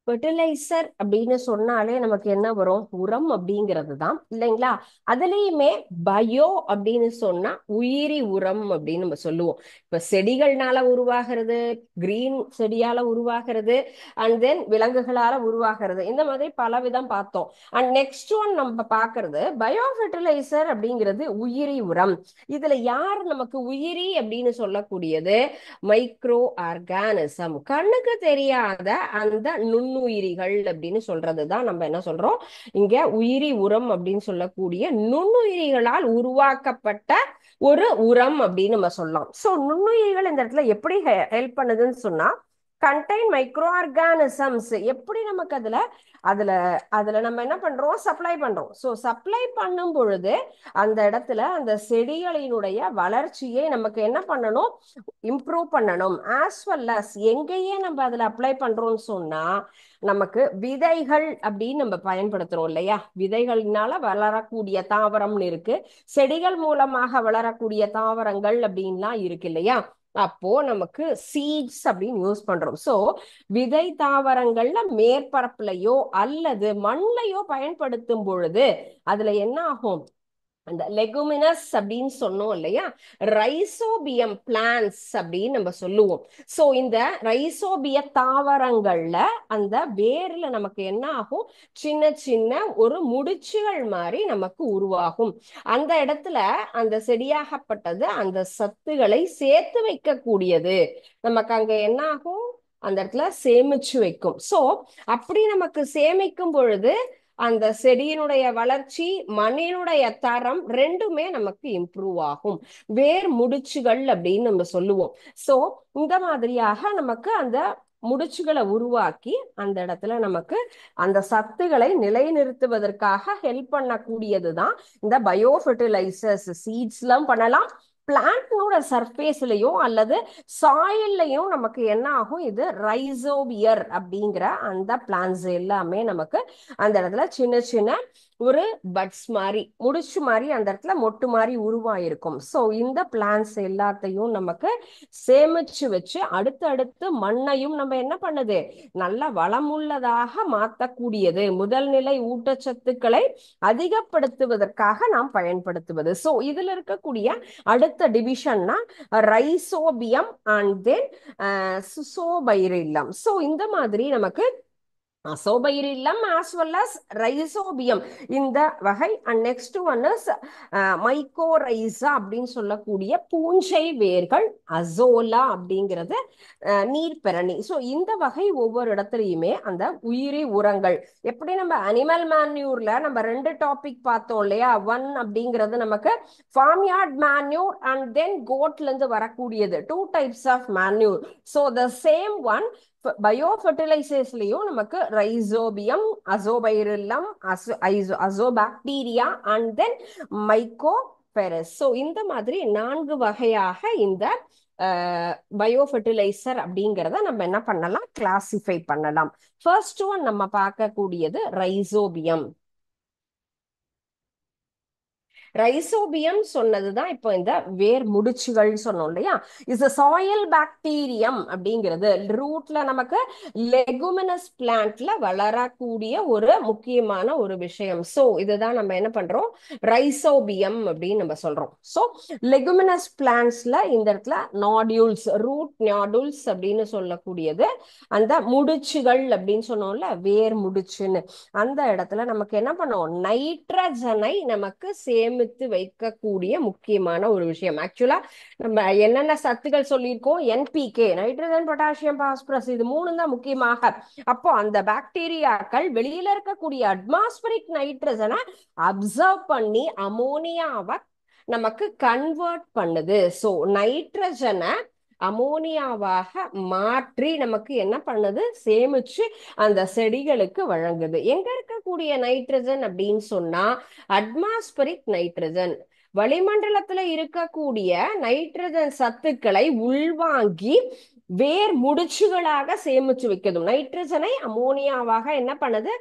ஃபெர்டிலைசர் அப்படின்னு சொன்னாலே நமக்கு என்ன வரும், உரம் அப்படிங்கிறது தான் இல்லைங்களா? அதுலயுமே பயோ அப்படின்னு சொன்னா உயிரி உரம் அப்படின்னு நம்ம சொல்லுவோம். இப்ப செடிகள்னால உருவாகிறது, கிரீன் செடியால உருவாகிறது, அண்ட் தென் விலங்குகளால உருவாகிறது, இந்த மாதிரி பல விதம் பார்த்தோம். அண்ட் நெக்ஸ்ட் ஒன் நம்ம பார்க்கறது பயோ ஃபெர்டிலைசர் அப்படிங்கிறது உயிரி உரம். இதுல யார் நமக்கு உயிரி அப்படின்னு சொல்லக்கூடியது, மைக்ரோ ஆர்கானிசம், கண்ணுக்கு தெரியாத அந்த நுண்ணுயிரிகள் அப்படின்னு சொல்றதுதான் நம்ம என்ன சொல்றோம் இங்க உயிரி உரம் அப்படின்னு சொல்லக்கூடிய நுண்ணுயிரிகளால் உருவாக்கப்பட்ட ஒரு உரம் அப்படின்னு நம்ம சொல்லலாம். சோ நுண்ணுயிரிகள் இந்த இடத்துல எப்படி ஹெல்ப் பண்ணுதுன்னு சொன்னா, கண்டெயின் மைக்ரோ ஆர்கானிசம்ஸ். எப்படி நமக்கு அதுல அதுல அதுல நம்ம என்ன பண்றோம், சப்ளை பண்றோம். சோ சப்ளை பண்ணும் பொழுது அந்த இடத்துல அந்த செடிகளினுடைய வளர்ச்சியை நமக்கு என்ன பண்ணணும், இம்ப்ரூவ் பண்ணணும். ஆஸ் வெல் அஸ் எங்கேயே நம்ம அதுல அப்ளை பண்றோம்னு சொன்னா, நமக்கு விதைகள் அப்படின்னு நம்ம பயன்படுத்துறோம் இல்லையா? விதைகள்னால வளரக்கூடிய தாவரம்னு இருக்கு, செடிகள் மூலமாக வளரக்கூடிய தாவரங்கள் அப்படின்லாம் இருக்கு இல்லையா? அப்போ நமக்கு சீட்ஸ் அப்படின்னு யூஸ் பண்றோம். சோ விதை தாவரங்கள்ல மேற்பரப்புலையோ அல்லது மண்லையோ பயன்படுத்தும் பொழுது அதுல என்ன ஆகும், அந்த லெகுமினஸ் அப்படின்னு சொன்னோம் இல்லையா, ரைசோபியம் பிளான்ஸ் அப்படின்னு நம்ம சொல்லுவோம். சோ இந்த ரைசோபிய தாவரங்கள்ல அந்த வேர்ல நமக்கு என்ன ஆகும், சின்ன சின்ன ஒரு முடிச்சுகள் மாதிரி நமக்கு உருவாகும். அந்த இடத்துல அந்த செடியாகப்பட்டது அந்த சத்துக்களை சேர்த்து வைக்கக்கூடியது, நமக்கு அங்க என்ன ஆகும், அந்த இடத்துல சேமிச்சு வைக்கும். சோ அப்படி நமக்கு சேமிக்கும் பொழுது அந்த செடியினுடைய வளர்ச்சி, மண்ணினுடைய தரம் ரெண்டுமே நமக்கு இம்ப்ரூவ் ஆகும். வேர் முடிச்சுகள் அப்படின்னு நம்ம சொல்லுவோம். சோ இந்த மாதிரியாக நமக்கு அந்த முடிச்சுகளை உருவாக்கி அந்த இடத்துல நமக்கு அந்த சத்துக்களை நிலைநிறுத்துவதற்காக ஹெல்ப் பண்ணக்கூடியதுதான் இந்த பயோ ஃபெர்டிலைசர்ஸ். சீட்ஸ்லாம் பண்ணலாம், பிளான்ட்னோட சர்ஃபேஸ்லயும் அல்லது சாயில்லையும் நமக்கு என்ன ஆகும், இது ரைசோபியர் அப்படிங்கிற அந்த பிளான்ஸ் எல்லாமே நமக்கு அந்த இடத்துல சின்ன சின்ன ஒரு பட்ஸ் மாதிரி, முடிச்சு மாதிரி அந்த இடத்துல மொட்டு மாதிரி உருவாயிருக்கும். சோ இந்த பிளான்ஸ் எல்லாத்தையும் நமக்கு சேமிச்சு வச்சு அடுத்தடுத்து மண்ணையும் நம்ம என்ன பண்ணுது, நல்ல வளமுள்ளதாக மாற்றக்கூடியது, முதல் நிலை ஊட்டச்சத்துக்களை அதிகப்படுத்துவதற்காக நாம் பயன்படுத்துவது. சோ இதுல இருக்கக்கூடிய அடுத்த டிவிஷன்னா ரைசோபியம் அண்ட் தென் சுசோபைரில்லம். சோ இந்த மாதிரி நமக்கு அசோபைரில்லம் as well as ரைசோபியம் இந்த வகை. And next one is mycorrhiza அப்படின்னு சொல்லக்கூடிய பூஞ்சை வேர்கள், அசோலா அப்படிங்கிறது நீர்ப்பரணி. ஸோ இந்த வகை ஒவ்வொரு இடத்துலையுமே அந்த உயிரி உரங்கள். எப்படி நம்ம அனிமல் மேன்யூர்ல நம்ம ரெண்டு டாபிக் பார்த்தோம் இல்லையா, ஒன் அப்படிங்கிறது நமக்கு farm yard manure and then கோட்ல இருந்து வரக்கூடியது, two types of manure. So the same one bio ஃபெர்டிலைசர்ஸ்லயும் நமக்கு rhizobium, azospirillum, azobacteria and then மைக்கோபெரஸ். ஸோ இந்த மாதிரி 4 வகையாக இந்த பயோ ஃபெர்டிலைசர் அப்படிங்கிறத நம்ம என்ன பண்ணலாம், கிளாசிஃபை பண்ணலாம். ஃபர்ஸ்ட் ஒன் நம்ம பார்க்கக்கூடியது ரைசோபியம். ரைசோபியம் சொன்னதுதான் இப்போ இந்த வேர் முடிச்சுகள் சொன்னோம் இல்லையா. இஸ் சாயில் பாக்டீரியம் அப்படிங்கிறது ரூட்ல நமக்கு லெகுமினஸ் பிளான்ட்ல வளரக்கூடிய ஒரு முக்கியமான ஒரு விஷயம். ஸோ இதுதான் நம்ம என்ன பண்றோம், ரைசோபியம் அப்படின்னு நம்ம சொல்றோம். ஸோ லெகுமினஸ் பிளான்ட்ஸ்ல இந்த இடத்துல நாடியூல்ஸ், ரூட் நாடியூல்ஸ் அப்படின்னு சொல்லக்கூடியது அந்த முடிச்சுகள் அப்படின்னு சொன்னோம்ல, வேர் முடிச்சுன்னு, அந்த இடத்துல நமக்கு என்ன பண்ணுவோம், நைட்ரஜனை நமக்கு சேமித்து வைக்கக்கூடிய முக்கியமான ஒரு விஷயம். ஆக்சுவலா நம்ம என்னென்ன சத்துக்கள் சொல்லியிருக்கோம், என்பிகே, நைட்ரஜன், பொட்டாசியம், பாஸ்பரஸ், இது 3 தான் முக்கியமாக. அப்போ அந்த பாக்டீரியாக்கள் வெளியில இருக்கக்கூடிய அட்மாஸ்பரிக் நைட்ரஜனை அப்சர்வ் பண்ணி அமோனியாவை நமக்கு கன்வெர்ட் பண்ணுது. ஸோ நைட்ரஜனை அமோனியாவாக மாற்றி நமக்கு என்ன பண்ணுது, சேமிச்சு அந்த செடிகளுக்கு வழங்குது. எங்க இருக்கக்கூடிய நைட்ரஜன் அப்படின்னு சொன்னா அட்மாஸ்பரிக் நைட்ரஜன், வளிமண்டலத்துல இருக்கக்கூடிய நைட்ரஜன் சத்துக்களை உள்வாங்கி வேர் முடிச்சுகளாக சேமிச்சு வைக்கணும். நைட்ரஜனை அமோனியாவாக என்ன பண்ணுது,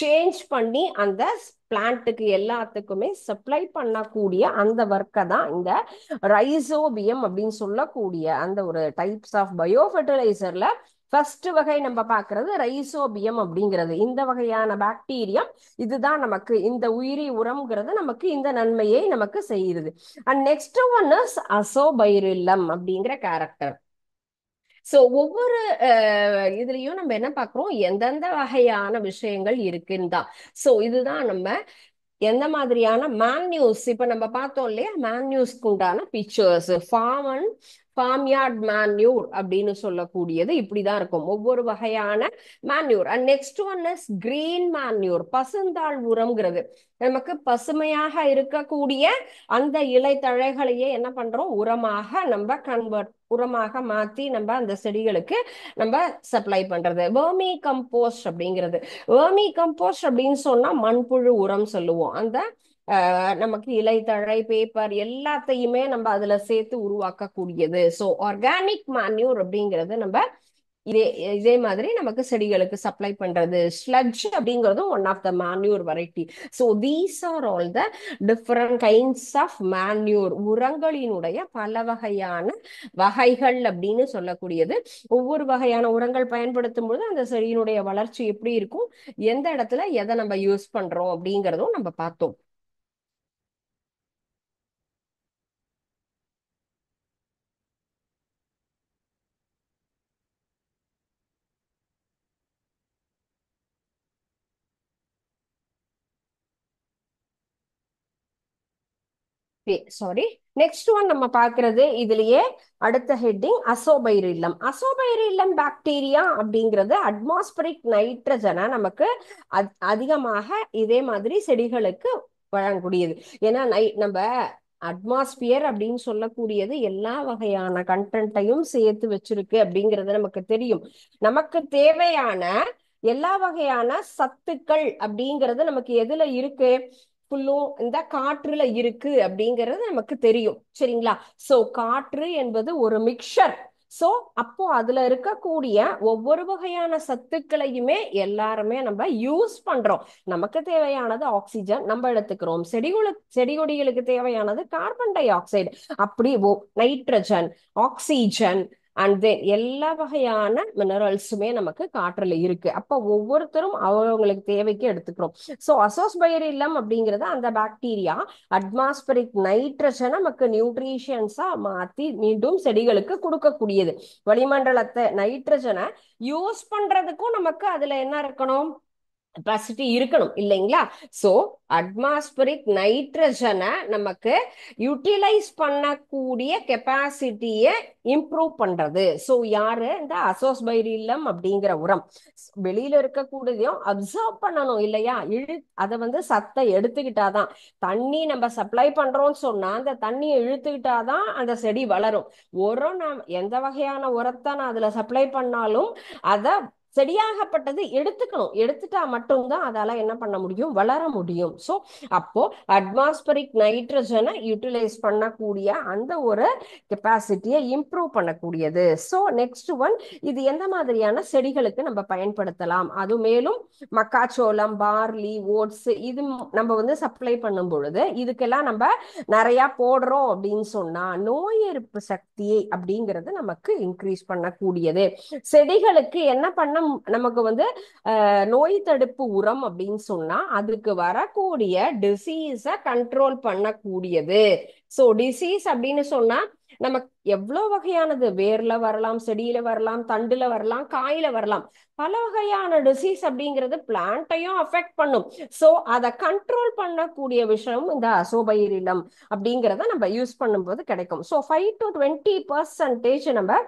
சேஞ்ச் பண்ணி அந்த பிளான்ட்டுக்கு எல்லாத்துக்குமே சப்ளை பண்ணக்கூடிய அந்த ஒர்க்கை தான் இந்த ரைசோபியம் அப்படின்னு சொல்லக்கூடிய அந்த ஒரு டைப்ஸ் ஆஃப் பயோ ஃபெர்டிலைசர்ல ஃபர்ஸ்ட் வகை நம்ம பார்க்கறது ரைசோபியம் அப்படிங்கிறது. இந்த வகையான பாக்டீரியம் இதுதான் நமக்கு இந்த உயிரி உரம்ங்கிறது நமக்கு இந்த நன்மையை நமக்கு செய்யுது. அண்ட் நெக்ஸ்ட் ஒன் இஸ் அசோபைரில்லம் அப்படிங்கிற கேரக்டர். ஸோ ஒவ்வொரு இதுலயும் நம்ம என்ன பார்க்குறோம், எந்தெந்த வகையான விஷயங்கள் இருக்குன்னு தான். ஸோ இதுதான் நம்ம எந்த மாதிரியான மேன்யூஸ் இப்ப நம்ம பார்த்தோம் இல்லையா, மேன்யூஸ்க்கு உண்டான பிக்சர்ஸ். ஃபார்ம் யார்ட் மேன்யூர் அப்படின்னு சொல்லக்கூடியது இப்படிதான் இருக்கும், ஒவ்வொரு வகையான manure. And next one is green manure, பசுந்தாள் உரம்ங்கிறது. நமக்கு பசுமையாக இருக்கக்கூடிய அந்த இலைத்தழைகளையே என்ன பண்றோம், உரமாக நம்ம உரமாக மாத்தி நம்ம அந்த செடிகளுக்கு நம்ம சப்ளை பண்றது. வேர்மி கம்போஸ்ட் அப்படிங்கிறது, வேர்மி கம்போஸ்ட் அப்படின்னு சொன்னா மண்புழு உரம் சொல்லுவோம். அந்த நமக்கு இலைத்தழை, பேப்பர் எல்லாத்தையுமே நம்ம அதுல சேர்த்து உருவாக்கக்கூடியது. ஸோ ஆர்கானிக் மேன்யூர் அப்படிங்கிறது நம்ம இதே இதே மாதிரி நமக்கு செடிகளுக்கு சப்ளை பண்றது. ஸ்லட்ஜ் அப்படிங்கிறதும் one of the manure variety. So these are all the different kinds of manure, உரங்களினுடைய பல வகையான வகைகள் அப்படின்னு சொல்லக்கூடியது. ஒவ்வொரு வகையான உரங்கள் பயன்படுத்தும் பொழுது அந்த செடியினுடைய வளர்ச்சி எப்படி இருக்கும், எந்த இடத்துல எதை நம்ம யூஸ் பண்றோம் அப்படிங்கிறதும் நம்ம பார்த்தோம். சாரி, நெக்ஸ்ட் ஒன் நம்ம பார்க்கிறது இதுலயே அடுத்த ஹெட்டிங் அசோபைரில்லம். அசோபைரில்லம் பாக்டீரியா அப்படிங்கிறது அட்மாஸ்பரிக் நைட்ரஜனை நமக்கு அதிகமாக இதே மாதிரி செடிகளுக்கு வழங்கக்கூடியது. ஏன்னா நம்ம அட்மாஸ்பியர் அப்படின்னு சொல்லக்கூடியது எல்லா வகையான கண்டென்ட்டையும் சேர்த்து வச்சிருக்கு அப்படிங்கிறது நமக்கு தெரியும். நமக்கு தேவையான எல்லா வகையான சத்துக்கள் அப்படிங்கிறது நமக்கு எதுல இருக்கு, ஃபுல்லும் இந்த காற்றுல இருக்கு அப்படிங்கிறது நமக்கு தெரியும். சரிங்களா. சோ காற்று என்பது ஒரு மிக்சர். சோ அப்போ அதுல இருக்கக்கூடிய ஒவ்வொரு வகையான சத்துக்களையுமே எல்லாருமே நம்ம யூஸ் பண்றோம். நமக்கு தேவையானது ஆக்சிஜன் நம்ம எடுத்துக்கிறோம், செடி கொடிகளுக்கு தேவையானது கார்பன் டை ஆக்சைடு, அப்படி நைட்ரஜன், ஆக்சிஜன் அண்ட் தென் எல்லா வகையான மினரல்ஸுமே நமக்கு காற்றுல இருக்கு. அப்ப ஒவ்வொருத்தரும் அவங்களுக்கு தேவைக்கு எடுத்துக்கிறோம். ஸோ அசோஸ்பைரில்லம் அப்படிங்கிறது அந்த பாக்டீரியா அட்மாஸ்பரிக் நைட்ரஜனை நமக்கு நியூட்ரிஷன்ஸா மாத்தி மீண்டும் செடிகளுக்கு கொடுக்கக்கூடியது. வளிமண்டலத்தை நைட்ரஜனை யூஸ் பண்றதுக்கும் நமக்கு அதுல என்ன இருக்கணும், கெப்பாசிட்டி இருக்கணும் இல்லைங்களா? சோ அட்மாஸ்பரிக் நைட்ரஜனை நமக்கு யூட்டிலைஸ் பண்ணக்கூடிய கெப்பாசிட்டியை இம்ப்ரூவ் பண்றது. சோ யாரு, இந்த அசோஸ்பைரில்லம் அப்படிங்கிற உரம் வெளியில இருக்கக்கூடியதையும் அப்சர்வ் பண்ணணும் இல்லையா? அதை வந்து சத்தை எடுத்துக்கிட்டாதான், தண்ணி நம்ம சப்ளை பண்றோம்னு சொன்னா அந்த தண்ணியை இழுத்துக்கிட்டாதான் அந்த செடி வளரும். உரம் நாம் எந்த வகையான உரத்தை நான் அதுல சப்ளை பண்ணாலும் அதை செடியாகப்பட்டது எடுத்துக்கணும். எடுத்துட்டா மட்டும்தான் அதால என்ன பண்ண முடியும், வளர முடியும். ஸோ அப்போ அட்மாஸ்பரிக் நைட்ரஜனை யூட்டிலைஸ் பண்ணக்கூடிய அந்த ஒரு கெப்பாசிட்டியை இம்ப்ரூவ் பண்ணக்கூடியது. ஸோ நெக்ஸ்ட் ஒன், இது எந்த மாதிரியான செடிகளுக்கு நம்ம பயன்படுத்தலாம்? அது மேலும் மக்காச்சோளம், பார்லி, ஓட்ஸ் இது நம்ம வந்து சப்ளை பண்ணும் பொழுது இதுக்கெல்லாம் நம்ம நிறைய போடுறோம் அப்படின்னு சொன்னா நோய் எதிர்ப்பு சக்தியை அப்படிங்கிறது நமக்கு இன்க்ரீஸ் பண்ணக்கூடியது. செடிகளுக்கு என்ன பண்ண நமக்கு வந்து நோய் தடுப்பு உரம் அப்படின்னு சொன்னா அதுக்கு வரக்கூடிய டிசீஸை கண்ட்ரோல் பண்ணக்கூடியது. சோ டிசீஸ் அப்படின்னு சொன்னா நமக்கு எவ்வளவு வகையானது, வேர்ல வரலாம், செடியில வரலாம், தண்டுல வரலாம், காயில வரலாம். பல வகையான டிசீஸ் அப்படிங்கிறது பிளான்ட்டையும் அஃபெக்ட் பண்ணும். சோ அதை கண்ட்ரோல் பண்ணக்கூடிய விஷயம் இந்த அசோபைரிலம் அப்படிங்கிறத நம்ம யூஸ் பண்ணும்போது கிடைக்கும். ஸோ 5 to 20% நம்ம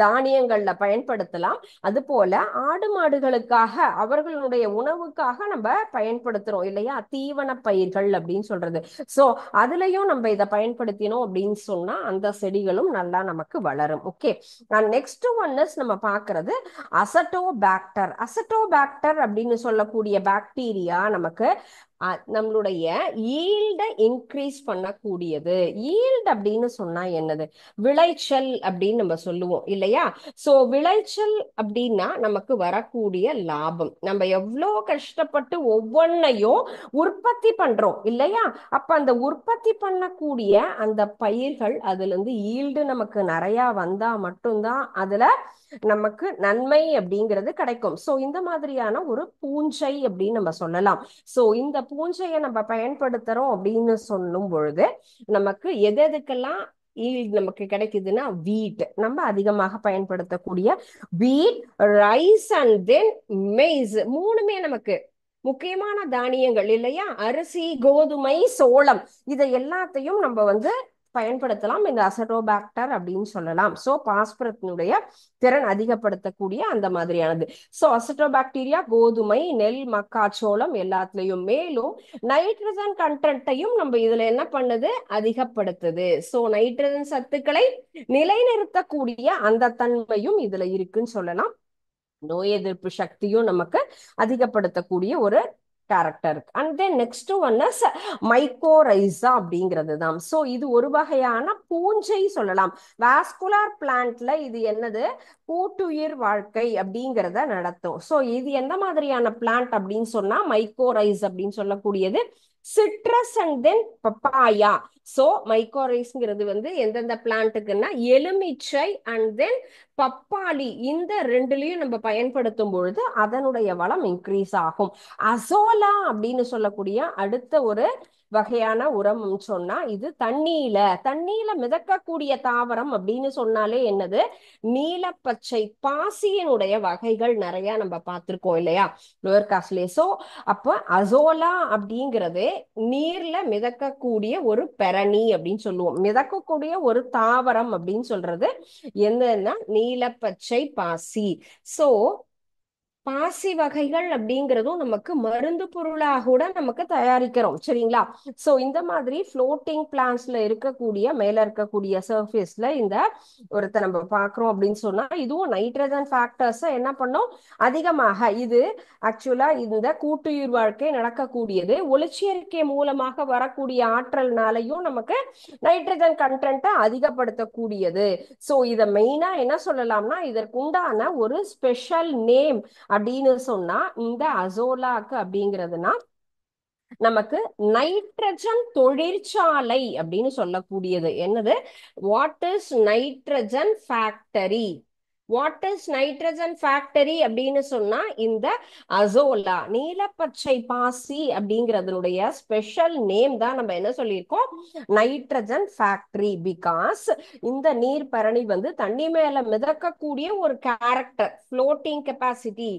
தானியங்கள்ல பயன்படுத்தலாம். அது போல ஆடு மாடுகளுக்காக அவர்களுடைய உணவுக்காக நம்ம பயன்படுத்துறோம் இல்லையா, தீவன பயிர்கள் அப்படின்னு சொல்றது. சோ அதுலயும் நம்ம இதை பயன்படுத்தினோம் அப்படின்னு சொன்னா அந்த செடிகளும் நல்லா நமக்கு வளரும். ஓகே, நெக்ஸ்ட் ஒன் இஸ் நம்ம பாக்குறது அசட்டோபாக்டர். அசட்டோபாக்டர் அப்படின்னு சொல்லக்கூடிய பாக்டீரியா நமக்கு நம்மளுடைய ஈல்ட இன்க்ரீஸ் பண்ணக்கூடியது. ஈல்ட் அப்படின்னு சொன்னா என்னது, விளைச்சல் அப்படின்னு நம்ம சொல்லுவோம் இல்லையா? சோ விளைச்சல் அப்படின்னா நமக்கு வரக்கூடிய லாபம். நம்ம எவ்வளோ கஷ்டப்பட்டு ஒவ்வொன்னையும் உற்பத்தி பண்றோம் இல்லையா? அப்ப அந்த உற்பத்தி பண்ணக்கூடிய அந்த பயிர்கள் அதுல இருந்து ஈல்டு நமக்கு நிறைய வந்தா மட்டும்தான் அதுல நமக்கு நன்மை அப்படிங்கிறது கிடைக்கும். சோ இந்த மாதிரியான ஒரு பூஞ்சை அப்படின்னு நம்ம சொல்லலாம். சோ இந்த பூஞ்சையை நம்ம பயன்படுத்துறோம் அப்படின்னு சொல்லும் பொழுது நமக்கு எது எதுக்கெல்லாம் ஈல்ட் நமக்கு கிடைக்குதுன்னா, வீட் நம்ம அதிகமாக பயன்படுத்தக்கூடிய வீட், ரைஸ் அண்ட் தென் மெய்ஸ், மூணுமே நமக்கு முக்கியமான தானியங்கள் இல்லையா? அரிசி, கோதுமை, சோளம், இதை எல்லாத்தையும் நம்ம வந்து பயன்படுத்தலாம் இந்த அசட்டோபாக்டர் அப்படின்னு சொல்லலாம். சோ பாஸ்பரத்தினுடைய திறன் அதிகப்படுத்தக்கூடிய அந்த மாதிரியானது. சோ அசட்டோபாக்டீரியா கோதுமை, நெல், மக்காச்சோளம் எல்லாத்துலயும், மேலும் நைட்ரஜன் கண்டென்ட்டையும் நம்ம இதுல என்ன பண்ணுது, அதிகப்படுத்துது. சோ நைட்ரஜன் சத்துக்களை நிலைநிறுத்தக்கூடிய அந்த தன்மையும் இதுல இருக்குன்னு சொல்லலாம். நோய் எதிர்ப்பு சக்தியும் நமக்கு அதிகப்படுத்தக்கூடிய ஒரு கேரக்டர் இருக்கு. And then next one is mycorrhiza அப்படிங்கிறது தான். ஸோ இது ஒரு வகையான பூஞ்சை சொல்லலாம். வாஸ்குலார் பிளான்ட்ல இது என்னது, கூட்டுயிர் வாழ்க்கை அப்படிங்கிறத நடத்தும். ஸோ இது எந்த மாதிரியான பிளான்ட் அப்படின்னு சொன்னா மைக்கோரைஸ் அப்படின்னு சொல்லக்கூடியது citrus and then papaya. So மைக்கோரைஸ்ங்கிறது வந்து எந்தெந்த பிளான்ட்டுக்குன்னா எலுமிச்சை அண்ட் தென் பப்பாளி, இந்த ரெண்டுலயும் நம்ம பயன்படுத்தும் பொழுது அதனுடைய வளம் இன்க்ரீஸ் ஆகும். அசோலா அப்படின்னு சொல்லக்கூடிய அடுத்த ஒரு வகையான உரம் சொன்னா இது தண்ணியில மிதக்கக்கூடிய தாவரம் அப்படின்னு சொன்னாலே என்னது, நீலப்பச்சை பாசியினுடைய வகைகள் நிறைய நம்ம பார்த்திருக்கோம் இல்லையா லோயர் காஸ்ட்லே. சோ அப்ப அசோலா அப்படிங்கிறது நீர்ல மிதக்கக்கூடிய ஒரு பெரணி அப்படின்னு சொல்லுவோம். மிதக்கக்கூடிய ஒரு தாவரம் அப்படின்னு சொல்றது என்னன்னா நீலப்பச்சை பாசி. சோ பாசி வகைகள் அப்படிங்கிறதும் நமக்கு மருந்து பொருளாக கூட நமக்கு தயாரிக்கிறோம் சரிங்களா? சோ இந்த மாதிரி ஃப்ளோட்டிங் பிளான்ட்ஸ்ல இருக்கக்கூடிய மேல இருக்கக்கூடிய சர்ஃபேஸ்ல இந்த ஒருத்த நம்ம பாக்குறோம் அப்படின்னு சொன்னா இதுவும் நைட்ரஜன் ஃபேக்டர்ஸ் என்ன பண்ணும், அதிகமாக. இது ஆக்சுவலா இந்த கூட்டுயிர் வாழ்க்கை நடக்கக்கூடியது ஒளிச்சேர்க்கை மூலமாக வரக்கூடிய ஆற்றல்னாலையும் நமக்கு நைட்ரஜன் கண்டென்ட்டை அதிகப்படுத்தக்கூடியது. சோ இத மெயினா என்ன சொல்லலாம்னா இதற்குண்டான ஒரு ஸ்பெஷல் நேம் அப்படின்னு சொன்னா இந்த அசோலாக்கு அப்படிங்கிறதுனா நமக்கு நைட்ரஜன் தொழிற்சாலை அப்படின்னு சொல்லக்கூடியது என்னது? What is nitrogen factory? What is nitrogen factory அப்படின்னு சொன்னா இந்த அசோலா நீலப்பச்சை பாசி அப்படிங்கறதனுடைய ஸ்பெஷல் நேம் தான் நம்ம என்ன சொல்லியிருக்கோம்? Nitrogen factory. பிகாஸ் இந்த நீர்ப்பரணி வந்து தண்ணி மேல மிதக்கக்கூடிய ஒரு கேரக்டர், ஃப்ளோட்டிங் கெப்பாசிட்டி.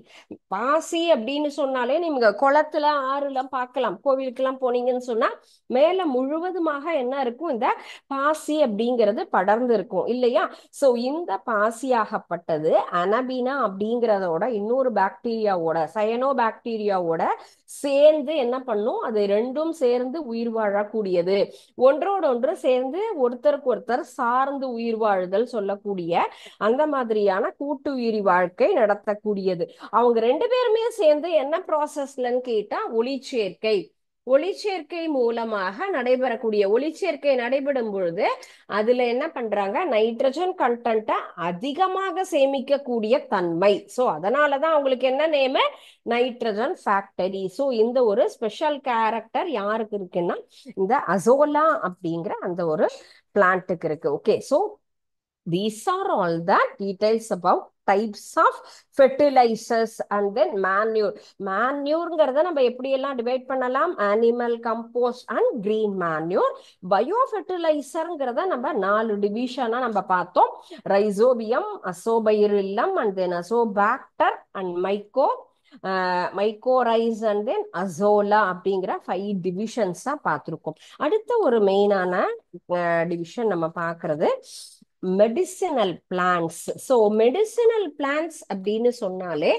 பாசி அப்படின்னு சொன்னாலே நீங்க குளத்துல ஆறுல பார்க்கலாம், கோவிலுக்கு எல்லாம் போனீங்கன்னு சொன்னா மேல முழுவதுமாக என்ன இருக்கும்? இந்த பாசி அப்படிங்கிறது படர்ந்து இருக்கும் இல்லையா? சோ இந்த பாசியாகப்பட்டது அனபீனா அப்படிங்கிறதோட இன்னொரு பாக்டீரியாவோட, சயனோ பாக்டீரியாவோட சேர்ந்து என்ன பண்ணும்? அது ரெண்டும் சேர்ந்து உயிர் வாழக்கூடியது. ஒன்றோடு ஒன்று சேர்ந்து ஒருத்தருக்கு ஒருத்தர் சார்ந்து உயிர் வாழுதல் சொல்லக்கூடிய அந்த மாதிரியான கூட்டுயிரி வாழ்க்கை நடத்தக்கூடியது. அவங்க ரெண்டு பேருமே சேர்ந்து என்ன ப்ராசஸ்லன்னு கேட்டா ஒளிச்சேர்க்கை. ஒளிச்சேர்க்கை மூலமாக நடைபெறக்கூடிய, ஒளிச்சேர்க்கை நடைபெறும் பொழுது அதுல என்ன பண்றாங்க? நைட்ரஜன் கண்டென்ட்டை அதிகமாக சேமிக்கக்கூடிய தன்மை. சோ அதனாலதான் அவங்களுக்கு என்ன நேம்? Nitrogen factory. சோ இந்த ஒரு ஸ்பெஷல் கேரக்டர் யாருக்கு இருக்குன்னா இந்த அசோலா அப்படிங்கிற அந்த ஒரு பிளான்ட்டுக்கு இருக்கு. Okay, so these are all the details about types of fertilizers and then manure. Manureங்கிறத நம்ம எப்படியெல்லாம் டிவைட் பண்ணலாம்? Animal compost and green manure. Bio ஃபெர்டிலைசர்ங்கிறத நம்ம 4 டிவிஷனா நம்ம பார்த்தோம். Rhizobium, azospirillum and then azotobacter and mycorrhiza and then azolla அப்படிங்கிற 5 டிவிஷன்ஸ் தான் பார்த்துருக்கோம். அடுத்த ஒரு மெயினான டிவிஷன் நம்ம பார்க்கறது medicinal plants. So medicinal plants அப்படின்னு சொன்னாலே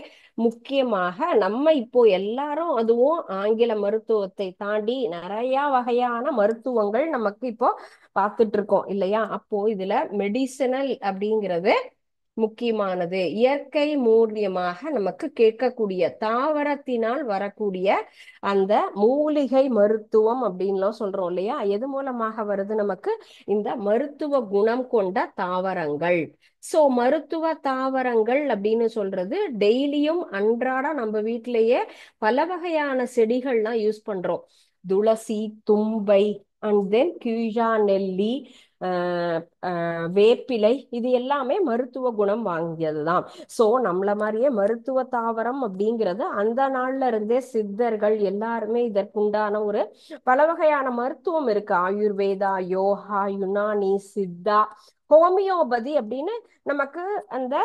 முக்கியமாக நம்ம இப்போ எல்லாரும், அதுவும் ஆங்கில மருத்துவத்தை தாண்டி நிறைய வகையான மருத்துவங்கள் நமக்கு இப்போ பார்த்துட்டு இருக்கோம் இல்லையா? அப்போ இதுல மெடிசினல் அப்படிங்கிறது முக்கியமானது. இயற்கை மூலியமாக நமக்கு கேட்கக்கூடிய, தாவரத்தினால் வரக்கூடிய அந்த மூலிகை மருத்துவம் அப்படின்லாம் சொல்றோம் இல்லையா? எது மூலமாக வருது நமக்கு? இந்த மருத்துவ குணம் கொண்ட தாவரங்கள். சோ மருத்துவ தாவரங்கள் அப்படின்னு சொல்றது டெய்லியும் அன்றாட நம்ம வீட்டிலேயே பல வகையான செடிகள்லாம் யூஸ் பண்றோம். துளசி, தும்பை அண்ட் தென் கியூஜா நெல்லி, வேப்பிலை, இது எல்லாமே மருத்துவ குணம் வாங்கியதுதான். சோ நம்மள மாதிரியே மருத்துவ தாவரம் அப்படிங்கிறது அந்த நாள்ல இருந்தே சித்தர்கள் எல்லாருமே இதற்குண்டான ஒரு பல வகையான மருத்துவம் இருக்கு. ஆயுர்வேதா, யோகா, யுனானி, சித்தா, ஹோமியோபதி அப்படின்னு நமக்கு அந்த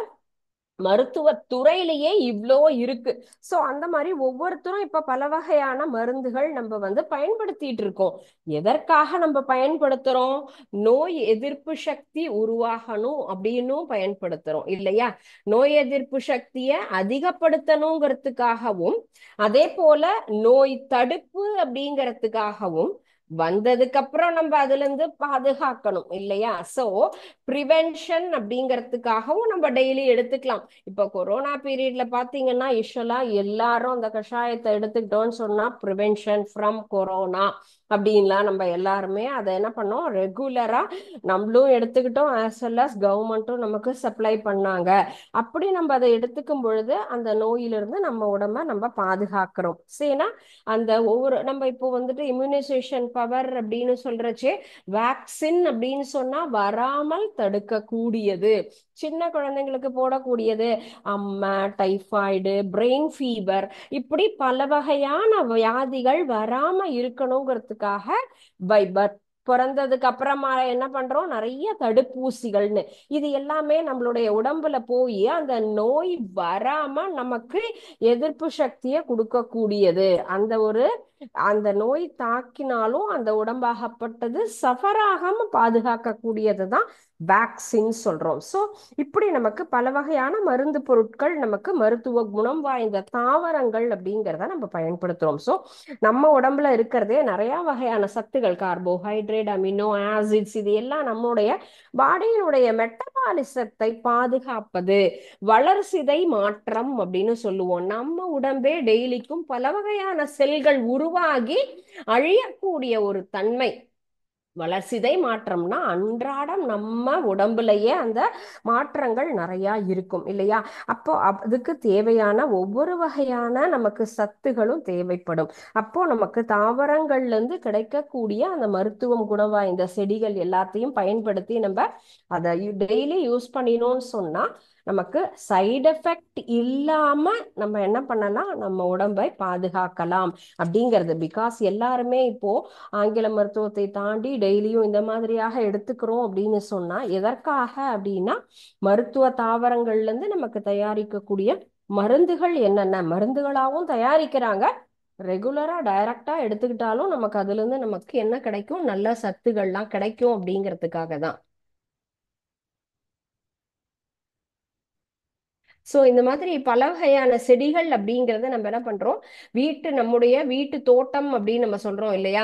மருத்துவ துறையிலேயே இவ்வளோ இருக்கு. சோ அந்த மாதிரி ஒவ்வொருத்தரும் இப்ப பல வகையான மருந்துகள் நம்ம வந்து பயன்படுத்திட்டு இருக்கோம். எதற்காக நம்ம பயன்படுத்துறோம்? நோய் எதிர்ப்பு சக்தி உருவாகணும் அப்படின்னும் பயன்படுத்துறோம் இல்லையா? நோய் எதிர்ப்பு சக்தியை அதிகப்படுத்தணுங்கிறதுக்காகவும், அதே போல நோய் தடுப்பு அப்படிங்கிறதுக்காகவும், வந்ததுக்கு அப்புறம் நம்ம அதுல இருந்து பாதுகாக்கணும் இல்லையா? சோ ப்ரிவென்ஷன் அப்படிங்கிறதுக்காகவும் நம்ம டெய்லி எடுத்துக்கலாம். இப்ப கொரோனா பீரியட்ல பாத்தீங்கன்னா யூஸ்வலா எல்லாரும் அந்த கஷாயத்தை எடுத்துக்கிட்டோம்னு சொன்னா ப்ரிவென்ஷன் ஃப்ரம் கொரோனா அப்படின்லாம் நம்ம எல்லாருமே அதை என்ன பண்ணோம்? ரெகுலரா நம்மளும் எடுத்துக்கிட்டோம், ஆஸ் வெல் அஸ் கவர்மெண்ட்டும் நமக்கு சப்ளை பண்ணாங்க. அப்படி நம்ம அதை எடுத்துக்கும் பொழுது அந்த நோயிலிருந்து நம்ம உடம்ப நம்ம பாதுகாக்கிறோம். சரினா அந்த ஒவ்வொரு நம்ம இப்போ வந்துட்டு இம்யூனைசேஷன் பவர் அப்படின்னு சொல்றச்சே வேக்சின் அப்படின்னு சொன்னா வராமல் தடுக்கக்கூடியது, சின்ன குழந்தைங்களுக்கு போடக்கூடியது, அம்மை, டைஃபாய்டு, பிரெயின் ஃபீவர், இப்படி பல வகையான வியாதிகள் வராம இருக்கணுங்கிறதுக்காக பை பர்த் பிறந்ததுக்கு அப்புறமா என்ன பண்றோம்? நிறைய தடுப்பூசிகள்னு இது எல்லாமே நம்மளுடைய உடம்புல போய் அந்த நோய் வராம நமக்கு எதிர்ப்பு சக்தியை கொடுக்கக்கூடியது. அந்த நோய் தாக்கினாலும் அந்த உடம்பாகப்பட்டது சஃபர் ஆகாம பாதுகாக்கக்கூடியதுதான் வேக்சின் சொல்றோம். சோ இப்படி நமக்கு பல வகையான மருந்து பொருட்கள், நமக்கு மருத்துவ குணம் வாய்ந்த தாவரங்கள் அப்படிங்கிறத நம்ம பயன்படுத்துறோம். சோ நம்ம உடம்புல இருக்கிறதே நிறைய வகையான சத்துகள், கார்போஹைட்ரேட், அமினோ ஆசிட்ஸ், இது எல்லாம் நம்முடைய பாடியினுடைய மெட்டபாலிசத்தை பாதுகாப்பது, வளர்சிதை மாற்றம் அப்படின்னு சொல்லுவோம். நம்ம உடம்பே டெய்லிக்கும் பல வகையான செல்கள் உருவாகி அழியக்கூடிய ஒரு தன்மை வளர்சிதை மாற்றம்னா அன்றாடம் நம்ம உடம்புலயே அந்த மாற்றங்கள் நிறைய இருக்கும் இல்லையா? அப்போ அதுக்கு தேவையான ஒவ்வொரு வகையான நமக்கு சத்துகளும் தேவைப்படும். அப்போ நமக்கு தாவரங்கள்ல இருந்து கிடைக்கக்கூடிய அந்த மருத்துவம் குணம் வாய்ந்த செடிகள் எல்லாத்தையும் பயன்படுத்தி நம்ம அதை டெய்லி யூஸ் பண்ணினோம்னு சொன்னா நமக்கு சைடு எஃபெக்ட் இல்லாம நம்ம என்ன பண்ணலாம், நம்ம உடம்பை பாதுகாக்கலாம் அப்படிங்கிறது. பிகாஸ் எல்லாருமே இப்போ ஆங்கில மருத்துவத்தை தாண்டி டெய்லியும் இந்த மாதிரியாக எடுத்துக்கிறோம் அப்படின்னு சொன்னா எதற்காக அப்படின்னா, மருத்துவ தாவரங்கள்ல இருந்து நமக்கு தயாரிக்கக்கூடிய மருந்துகள் என்னென்ன மருந்துகளாகவும் தயாரிக்கிறாங்க. ரெகுலரா டைரக்டா எடுத்துக்கிட்டாலும் நமக்கு அதுல இருந்து நமக்கு என்ன கிடைக்கும், நல்ல சத்துக்கள்லாம் கிடைக்கும் அப்படிங்கிறதுக்காக தான். சோ இந்த மாதிரி பல வகையான செடிகள் அப்படிங்கறத நம்ம என்ன பண்றோம், நம்முடைய வீட்டு தோட்டம் அப்படின்னு நம்ம சொல்றோம் இல்லையா?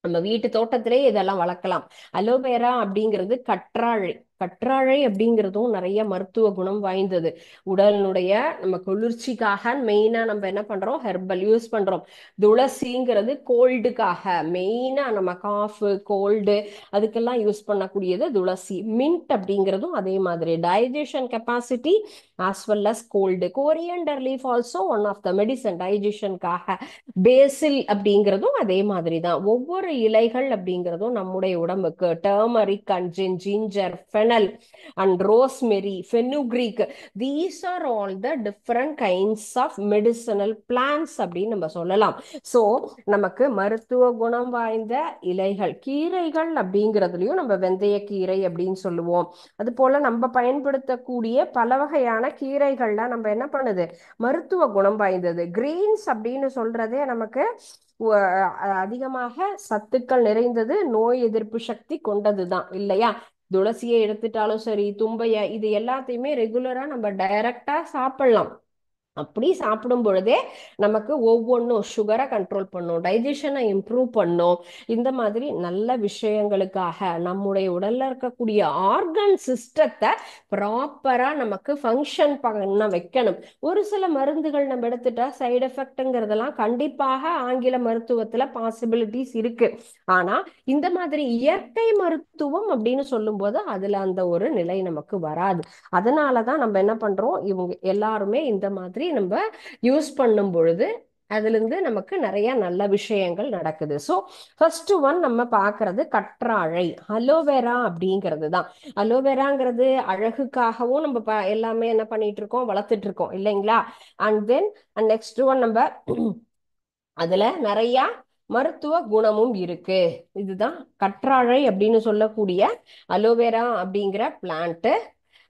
நம்ம வீட்டு தோட்டத்திலே இதெல்லாம் வளர்க்கலாம். அலோவேரா அப்படிங்கிறது கற்றாழை. கற்றாழை அப்படிங்கிறதும் நிறைய மருத்துவ குணம் வாய்ந்தது. உடலினுடைய நம்ம குளிர்ச்சிக்காக மெயினா நம்ம என்ன பண்றோம், ஹெர்பல் யூஸ் பண்றோம். துளசிங்கிறது கோல்டுக்காக, மெயினா நம்ம காஃப் கோல்டு அதுக்கெல்லாம் யூஸ் பண்ணக்கூடியது துளசி. மின்ட் அப்படிங்கிறதும் அதே மாதிரி digestion capacity as well as cold. Coriander leaf also one of the medicine டைஜஷனுக்காக. பேசில் அப்படிங்கிறதும் அதே மாதிரி தான். ஒவ்வொரு இலைகள் அப்படிங்கிறதும் நம்முடைய உடம்புக்கு turmeric and ginger, fennel and rosemary, fenugreek, these are all the different kinds of medicinal plants அப்படின்னு நம்ம சொல்லலாம். ஸோ நமக்கு மருத்துவ குணம் வாய்ந்த இலைகள், கீரைகள் அப்படிங்கிறதுலையும் நம்ம வெந்தய கீரை அப்படின்னு சொல்லுவோம். அது போல நம்ம பயன்படுத்தக்கூடிய பல வகையான கீரைகள்லாம் நம்ம என்ன பண்ணுது, மருத்துவ குணம் வாய்ந்தது. கிரீன்ஸ் அப்படின்னு சொல்றதே நமக்கு அதிகமாக சத்துக்கள் நிறைந்தது, நோய் எதிர்ப்பு சக்தி கொண்டது தான் இல்லையா? துளசியை எடுத்துட்டாலும் சரி, தும்பைய, இது எல்லாத்தையுமே ரெகுலரா நம்ம டைரக்டா சாப்பிடலாம். அப்படி சாப்பிடும் பொழுதே நமக்கு ஒவ்வொன்றும் சுகரை கண்ட்ரோல் பண்ணும், டைஜஷனை இம்ப்ரூவ் பண்ணும். இந்த மாதிரி நல்ல விஷயங்களுக்காக நம்முடைய உடல்ல இருக்கக்கூடிய ஆர்கன் சிஸ்டத்தை ப்ராப்பரா நமக்கு ஃபங்க்ஷன் பண்ண வைக்கணும். ஒரு சில மருந்துகள் நம்ம எடுத்துட்டா சைடு எஃபெக்ட்ங்கிறதெல்லாம் கண்டிப்பாக ஆங்கில மருத்துவத்துல பாசிபிலிட்டிஸ் இருக்கு. ஆனா இந்த மாதிரி இயற்கை மருத்துவம் அப்படின்னு சொல்லும்போது அதுல அந்த ஒரு நிலை நமக்கு வராது. அதனாலதான் நம்ம என்ன பண்றோம், இவங்க எல்லாருமே இந்த மாதிரி நம்ம யூஸ் பண்ணும் பொழுது அதுல இருந்து நமக்கு நிறைய நல்ல விஷயங்கள் நடக்குது. ஸோ ஃபர்ஸ்ட் ஒன் நம்ம பார்க்கறது கற்றாழை, அலோவேரா அப்படிங்கிறது தான். அலோவேராங்கிறது அழகுக்காகவும் நம்ம எல்லாமே என்ன பண்ணிட்டு இருக்கோம், வளர்த்துட்டு இருக்கோம் இல்லைங்களா? அண்ட் தென் நெக்ஸ்ட் ஒன் நம்ம அதுல நிறைய மருத்துவ குணமும் இருக்கு. இதுதான் கற்றாழை அப்படின்னு சொல்லக்கூடிய அலோவேரா அப்படிங்கிற பிளான்ட்.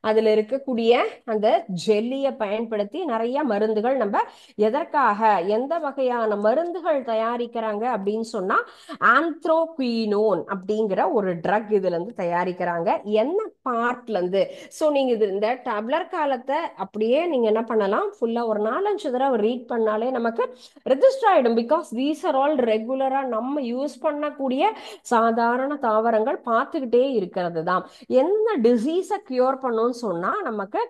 அதுல இருக்கக்கூடிய அந்த ஜெல்லியை பயன்படுத்தி நிறைய மருந்துகள் நம்ம எதற்காக, எந்த வகையான மருந்துகள் தயாரிக்கிறாங்க அப்படின்னு சொன்னா ஆந்த்ரோக்வினோன் அப்படிங்கிற ஒரு ட்ரக் இதுல இருந்து தயாரிக்கிறாங்க. என்ன பார்ட்ல இருந்து? ஸோ நீங்க இது இந்த டப்லர் காலத்தை அப்படியே நீங்க என்ன பண்ணலாம், ஃபுல்லா ஒரு 4-5 தடவை ரீட் பண்ணாலே நமக்கு ரெஜிஸ்டர் ஆயிடும். பிகாஸ் தீஸ் ஆர் ஆல் ரெகுலரா நம்ம யூஸ் பண்ணக்கூடிய சாதாரண தாவரங்கள் பார்த்துக்கிட்டே இருக்கிறது தான். என்ன டிசீஸை கியூர் பண்ணும்னு சொன்னா நமக்கு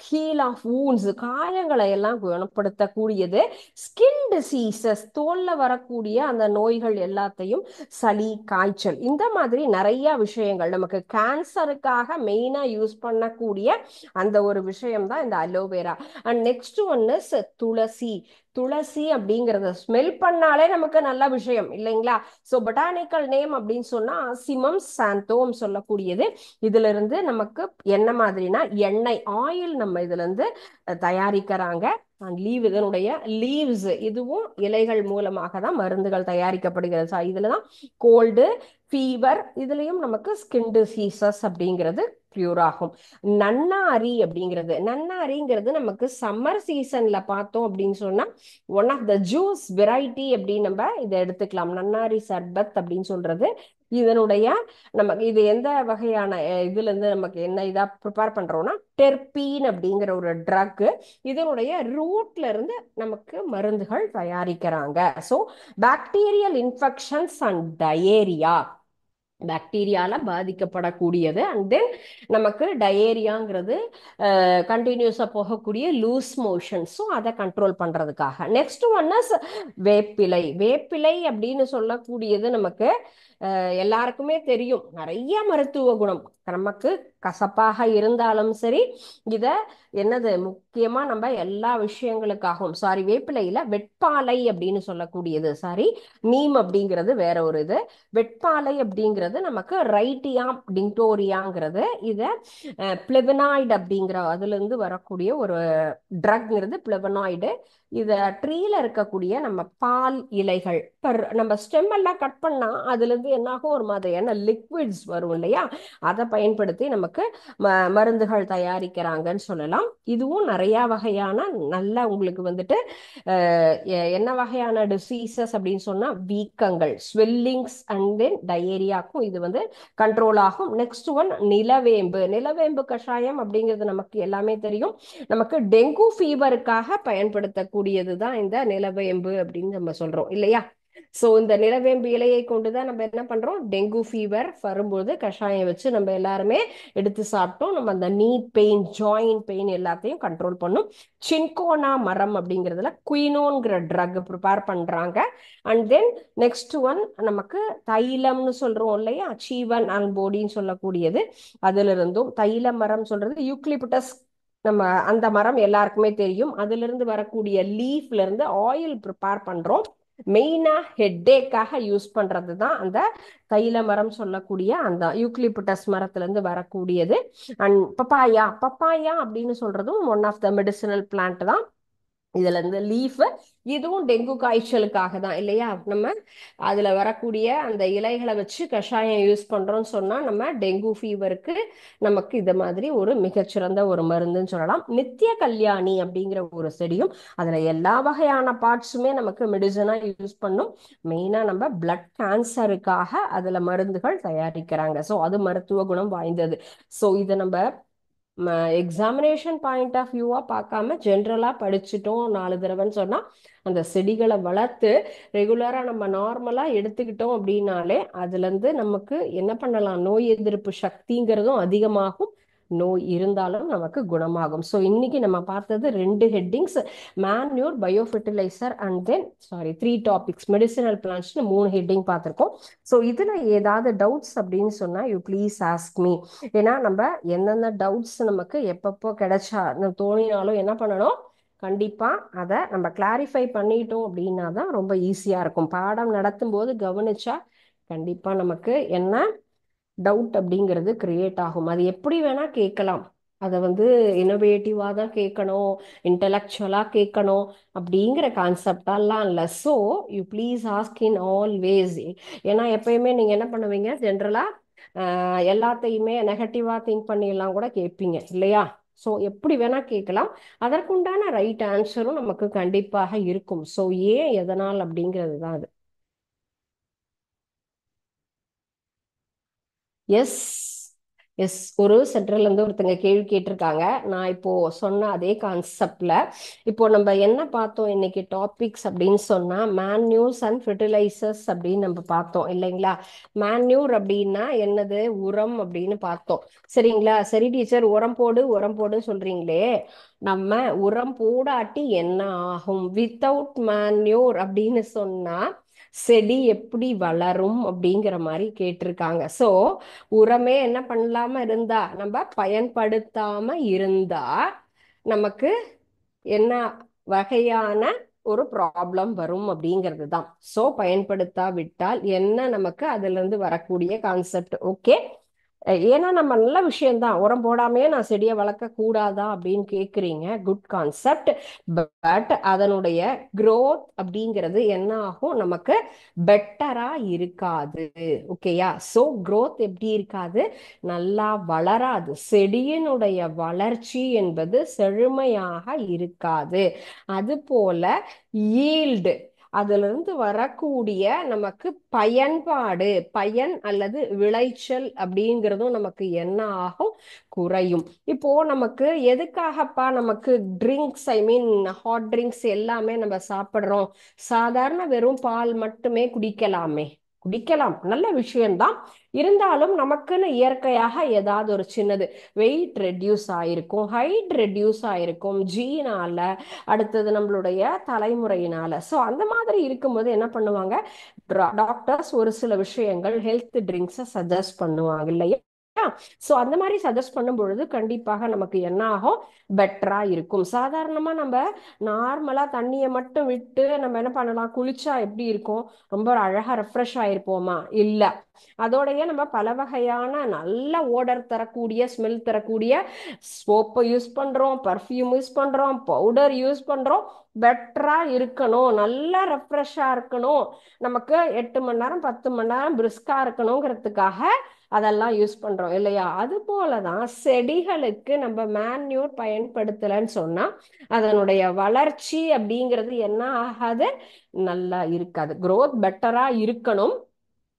ஹீல் ஆஃப் வூண்ட்ஸ், காயங்களை எல்லாம் குணப்படுத்தக்கூடியது. ஸ்கின் டிசீசஸ், தோல்ல வரக்கூடிய அந்த நோய்கள் எல்லாத்தையும், சளி காய்ச்சல், இந்த மாதிரி நிறைய விஷயங்கள் நமக்கு கேன்சருக்காக மெயினா யூஸ் பண்ணக்கூடிய அந்த ஒரு விஷயம் தான் இந்த அலோவேரா. அண்ட் நெக்ஸ்ட் ஒன்னு துளசி. துளசி அப்படிங்கறத ஸ்மெல் பண்ணாலே நமக்கு நல்ல விஷயம் இல்லைங்களா? சோ பொட்டானிக்கல் நேம் அப்படின்னு சொன்னா சிமம் சாந்தோம் சொல்லக்கூடியது. இதுல இருந்து நமக்கு என்ன மாதிரினா எண்ணெய், ஆயில் நம்ம இதுல இருந்து தயாரிக்கிறாங்க. இதனுடைய லீவ்ஸ், இதுவும் இலைகள் மூலமாக தான் மருந்துகள் தயாரிக்கப்படுகிறது. இதுலதான் கோல்டு, ஃபீவர், இதுலயும் நமக்கு ஸ்கின் டிசீசஸ் அப்படிங்கிறது கியூர் ஆகும். நன்னாரி அப்படிங்கிறது, நன்னாரிங்கிறது நமக்கு சம்மர் சீசன்ல பார்த்தோம் அப்படின்னு சொன்னா one of the juice variety அப்படின்னு நம்ம இதை எடுத்துக்கலாம். நன்னாரி சர்பத் அப்படின்னு சொல்றது. இதனுடைய நமக்கு இது எந்த வகையான இதுல இருந்து நமக்கு என்ன இதா ப்ரிப்பேர் பண்றோம்னா டெர்பீன் அப்படிங்கிற ஒரு ட்ரக், இதனுடைய ரூட்ல இருந்து நமக்கு மருந்துகள் தயாரிக்கிறாங்க. So bacterial infections and diarrhoea, பாக்டீரியால பாதிக்கப்படக்கூடியது. அண்ட் தென் நமக்கு டயேரியாங்கிறது கண்டினியூஸா போகக்கூடிய லூஸ் மோஷன்ஸும் அதை கண்ட்ரோல் பண்றதுக்காக. நெக்ஸ்ட் ஒன் இஸ் வேப்பிலை. வேப்பிலை அப்படின்னு சொல்லக்கூடியது நமக்கு எல்லாருக்குமே தெரியும், நிறைய மருத்துவ குணம். நமக்கு கசப்பாக இருந்தாலும் சரி, இத என்னது முக்கியமா நம்ம எல்லா விஷயங்களுக்காகவும், சாரி வேப்பிலையில வெட்பாலை அப்படின்னு சொல்லக்கூடியது, சாரி நீம் அப்படிங்கிறது வேற ஒரு இது. வெட்பாலை அப்படிங்கிறது நமக்கு ரைட்டியா டிங்டோரியாங்கிறது, இத பிளெவனாய்டு அப்படிங்கிற அதுல இருந்து வரக்கூடிய ஒரு ட்ரக்ங்கிறது பிளெவனாய்டு. இத ட்ரீல இருக்கக்கூடிய நம்ம பால் இலைகள் நம்ம ஸ்டெம் எல்லாம் கட் பண்ணா அதுல இருந்து என்னாகும், ஒரு மாதிரியான லிக்விட்ஸ் வரும் இல்லையா, அதை பயன்படுத்தி நமக்கு மருந்துகள் தயாரிக்கிறாங்கன்னு சொல்லலாம். இதுவும் நிறைய வகையான நல்ல உங்களுக்கு வந்துட்டு என்ன வகையான டிசீசஸ் அப்படின்னு சொன்னா வீக்கங்கள், ஸ்வெல்லிங்ஸ் அண்ட் தென் டயேரியாக்கும் இது வந்து கண்ட்ரோல் ஆகும். நெக்ஸ்ட் ஒன் நிலவேம்பு. நிலவேம்பு கஷாயம் அப்படிங்கிறது நமக்கு எல்லாமே தெரியும். நமக்கு டெங்கு ஃபீவருக்காக பயன்படுத்தக்கூடியது தான் இந்த நிலவேம்பு அப்படின்னு நம்ம சொல்றோம் இல்லையா. சோ இந்த நிலவேம்பு இலையை கொண்டுதான் நம்ம என்ன பண்றோம், டெங்கு ஃபீவர் வரும்போது கஷாயம் வச்சு நம்ம எல்லாருமே எடுத்து சாப்பிட்டோம். நம்ம அந்த நீ பெயின், ஜாயிண்ட் பெயின் எல்லாத்தையும் கண்ட்ரோல் பண்ணும். சின்கோனா மரம் அப்படிங்கிறதுல குயினோன்கிற ட்ரக் ப்ரிப்பேர் பண்றாங்க. அண்ட் தென் நெக்ஸ்ட் ஒன் நமக்கு தைலம்னு சொல்றோம் இல்லையா, சீவன் அண்ட் போடின்னு சொல்லக்கூடியது, அதுல இருந்தும் தைல மரம் சொல்றது யூக்லிப்டஸ். நம்ம அந்த மரம் எல்லாருக்குமே தெரியும். அதுல இருந்து வரக்கூடிய லீஃப்ல இருந்து ஆயில் ப்ரிப்பேர் பண்றோம். மெயினா ஹெட்டேக்காக யூஸ் பண்றது தான் அந்த தைல மரம் சொல்லக்கூடிய அந்த யூக்லிப்டஸ் மரத்துல இருந்து வரக்கூடியது. And papaya. பப்பாயா அப்படின்னு சொல்றதும் one of the medicinal plant தான். இதுல இருந்து லீஃப், இதுவும் டெங்கு காய்ச்சலுக்காக தான் இல்லையா. நம்ம அதுல வரக்கூடிய அந்த இலைகளை வச்சு கஷாயம் யூஸ் பண்றோம்னு சொன்னா நம்ம டெங்கு ஃபீவருக்கு நமக்கு இது மாதிரி ஒரு மிகச்சிறந்த ஒரு மருந்துன்னு சொல்லலாம். நித்திய கல்யாணி அப்படிங்கிற ஒரு செடியும், அதுல எல்லா வகையான பார்ட்ஸுமே நமக்கு மெடிசனா யூஸ் பண்ணும். மெயினா நம்ம பிளட் கேன்சருக்காக அதுல மருந்துகள் தயாரிக்கிறாங்க. ஸோ அது மருத்துவ குணம் வாய்ந்தது. ஸோ இதை நம்ம எக்ஸாமினேஷன் பாயிண்ட் ஆஃப் வியூவா பார்க்காம ஜென்ரலா படிச்சுட்டோம் 4 தடவைன்னு சொன்னா, அந்த செடிகளை வளர்த்து ரெகுலரா நம்ம நார்மலா எடுத்துக்கிட்டோம் அப்படின்னாலே அதுல இருந்து நமக்கு என்ன பண்ணலாம், நோய் எதிர்ப்பு சக்திங்கிறதும் அதிகமாகும், நோய் இருந்தாலும் நமக்கு குணமாகும். ஸோ இன்னைக்கு நம்ம பார்த்தது 2 headings, manure, biofertilizer and then sorry 3 topics, medicinal பிளான்ட்ஸ்னு 3 ஹெட்டிங் பார்த்துருக்கோம். ஸோ இதுல ஏதாவது டவுட்ஸ் அப்படின்னு சொன்னா யூ ப்ளீஸ் ஆஸ்க் மீ. ஏன்னா நம்ம எந்தெந்த டவுட்ஸ் நமக்கு எப்பப்போ கிடைச்சா தோணினாலும் என்ன பண்ணணும், கண்டிப்பா அதை நம்ம கிளாரிஃபை பண்ணிட்டோம் அப்படின்னா தான் ரொம்ப ஈஸியா இருக்கும். பாடம் நடத்தும் போது கவனிச்சா கண்டிப்பா நமக்கு என்ன டவுட் அப்படிங்கிறது கிரியேட் ஆகும். அது எப்படி வேணா கேட்கலாம், அதை வந்து இனோவேட்டிவா தான் கேட்கணும், இன்டலெக்சுவலா கேட்கணும் அப்படிங்கிற கான்செப்டெல்லாம் இல்லை. So you please ask in all ways. ஏன்னா எப்பயுமே நீங்க என்ன பண்ணுவீங்க, ஜென்ரலா எல்லாத்தையுமே நெகட்டிவா திங்க் பண்ணிடலாம் கூட கேட்பீங்க இல்லையா. ஸோ எப்படி வேணா கேட்கலாம், அதற்குண்டான ரைட் ஆன்சரும் நமக்கு கண்டிப்பாக இருக்கும். ஸோ ஏன் எதனால் அப்படிங்கிறது தான் அது. எஸ், எஸ், ஒரு சென்ட்ரல்ல இருந்து ஒருத்தங்க கேள்வி கேட்டிருக்காங்க. நான் இப்போ சொன்ன அதே கான்செப்ட்ல இப்போ நம்ம என்ன பார்த்தோம் இன்னைக்கு டாபிக்ஸ் அப்படின்னு சொன்னா, மேன்யூர்ஸ் அண்ட் ஃபெர்டிலைசர்ஸ் அப்படின்னு நம்ம பார்த்தோம் இல்லைங்களா. மேன்யூர் அப்படின்னா என்னது, உரம் அப்படின்னு பார்த்தோம். சரிங்களா. சரி டீச்சர், உரம் போடு உரம் போடுன்னு சொல்றீங்களே, நம்ம உரம் போடாட்டி என்ன ஆகும், வித்தவுட் மேன்யூர் அப்படின்னு சொன்னா செடி எப்படி வளரும் அப்படிங்கிற மாதிரி கேட்டிருக்காங்க. சோ உரமே என்ன பண்ணலாம இருந்தா, நம்ம பயன்படுத்தாம இருந்தா நமக்கு என்ன வகையான ஒரு ப்ராப்ளம் வரும் அப்படிங்கிறது தான். சோ பயன்படுத்தாவிட்டால் என்ன நமக்கு அதுல இருந்து வரக்கூடிய கான்செப்ட். ஓகே. ஏன்னா நம்ம நல்ல விஷயம்தான், உரம் போடாமையே நான் செடியை வளர்க்க கூடாதா அப்படின்னு கேக்குறீங்க, குட் கான்செப்ட். பட் அதனுடைய growth அப்படிங்கிறது என்ன ஆகும், நமக்கு பெட்டரா இருக்காது. ஓகேயா. சோ growth எப்படி இருக்காது, நல்லா வளராது. செடியினுடைய வளர்ச்சி என்பது செழுமையாக இருக்காது. அது போல ஈல்டு, அதுல இருந்து வரக்கூடிய நமக்கு பயன்பாடு, பயன் அல்லது விளைச்சல் அப்படிங்கிறதும் நமக்கு என்ன ஆகும், குறையும். இப்போ நமக்கு எதுக்காகப்பா நமக்கு ட்ரிங்க்ஸ், ஐ மீன் ஹாட் ட்ரிங்க்ஸ் எல்லாமே நம்ம சாப்பிடுறோம், சாதாரண வெறும் பால் மட்டுமே குடிக்கலாமே. குடிக்கலாம், நல்ல விஷயம்தான். இருந்தாலும் நமக்குன்னு இயற்கையாக ஏதாவது ஒரு சின்னது வெயிட் ரெடியூஸ் ஆயிருக்கும், ஹைட் ரெடியூஸ் ஆயிருக்கும் ஜீனால, அடுத்தது நம்மளுடைய தலைமுறையினால. ஸோ அந்த மாதிரி இருக்கும்போது என்ன பண்ணுவாங்க, டாக்டர்ஸ் ஒரு சில விஷயங்கள் ஹெல்த் ட்ரிங்க்ஸை சஜஸ்ட் பண்ணுவாங்க இல்லையா? ஸோ அந்த மாதிரி சஜஸ்ட் பண்ணும் பொழுது கண்டிப்பாக நமக்கு என்ன ஆகும், பெட்டரா இருக்கும். சாதாரணமா நம்ம நார்மலா தண்ணியை மட்டும் விட்டு நம்ம என்ன பண்ணலாம், குளிச்சா எப்படி இருக்கும், ரொம்ப அழகா ரெஃப்ரெஷ் ஆயிருப்போமா? இல்ல. அதோடய நம்ம பல வகையான நல்ல ஓடர் தரக்கூடிய, ஸ்மெல் தரக்கூடிய சோப்பை யூஸ் பண்றோம், பர்ஃப்யூம் யூஸ் பண்றோம், பவுடர் யூஸ் பண்றோம். பெட்டரா இருக்கணும், நல்லா ரெஃப்ரெஷ்ஷா இருக்கணும், நமக்கு 8 மணி நேரம் 10 மணி நேரம் பிரிஸ்கா இருக்கணுங்கிறதுக்காக அதெல்லாம் யூஸ் பண்றோம் இல்லையா? அது போலதான் செடிகளுக்கு நம்ம மேன்யூர் பயன்படுத்தலைன்னு சொன்னா அதனுடைய வளர்ச்சி அப்படிங்கிறது என்ன ஆகாது, நல்லா இருக்காது. growth பெட்டரா இருக்கணும்.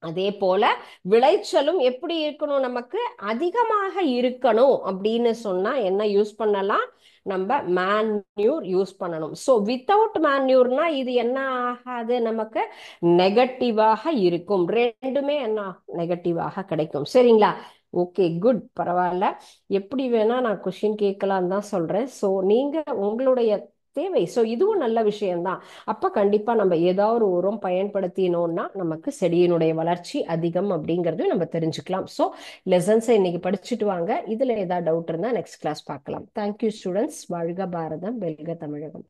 அதே போல விளைச்சலும் எப்படி இருக்கணும், நமக்கு அதிகமாக இருக்கணும் அப்படின்னு சொன்னா என்ன யூஸ் பண்ணலாம், நம்ம மேன்யூர் யூஸ் பண்ணணும். ஸோ வித்தவுட் மேன்யூர்னா இது என்ன ஆகாது, நமக்கு நெகட்டிவாக இருக்கும். ரெண்டுமே என்ன நெகட்டிவாக கிடைக்கும். சரிங்களா? ஓகே, குட், பரவாயில்ல. எப்படி வேணா நான் கொஸ்டின் கேட்கலாம் தான் சொல்றேன். ஸோ நீங்க உங்களுடைய தேவை, ஸோ இதுவும் நல்ல விஷயம்தான். அப்ப கண்டிப்பா நம்ம ஏதாவது ஒரு உரம் பயன்படுத்தினோம்னா நமக்கு செடியினுடைய வளர்ச்சி அதிகம் அப்படிங்கறது நம்ம தெரிஞ்சுக்கலாம். ஸோ லெசன்ஸை இன்னைக்கு படிச்சுட்டு வாங்க. இதுல ஏதாவது டவுட் இருந்தா நெக்ஸ்ட் கிளாஸ் பார்க்கலாம். Thank you students. வாழ்க பாரதம், வெல்க தமிழகம்.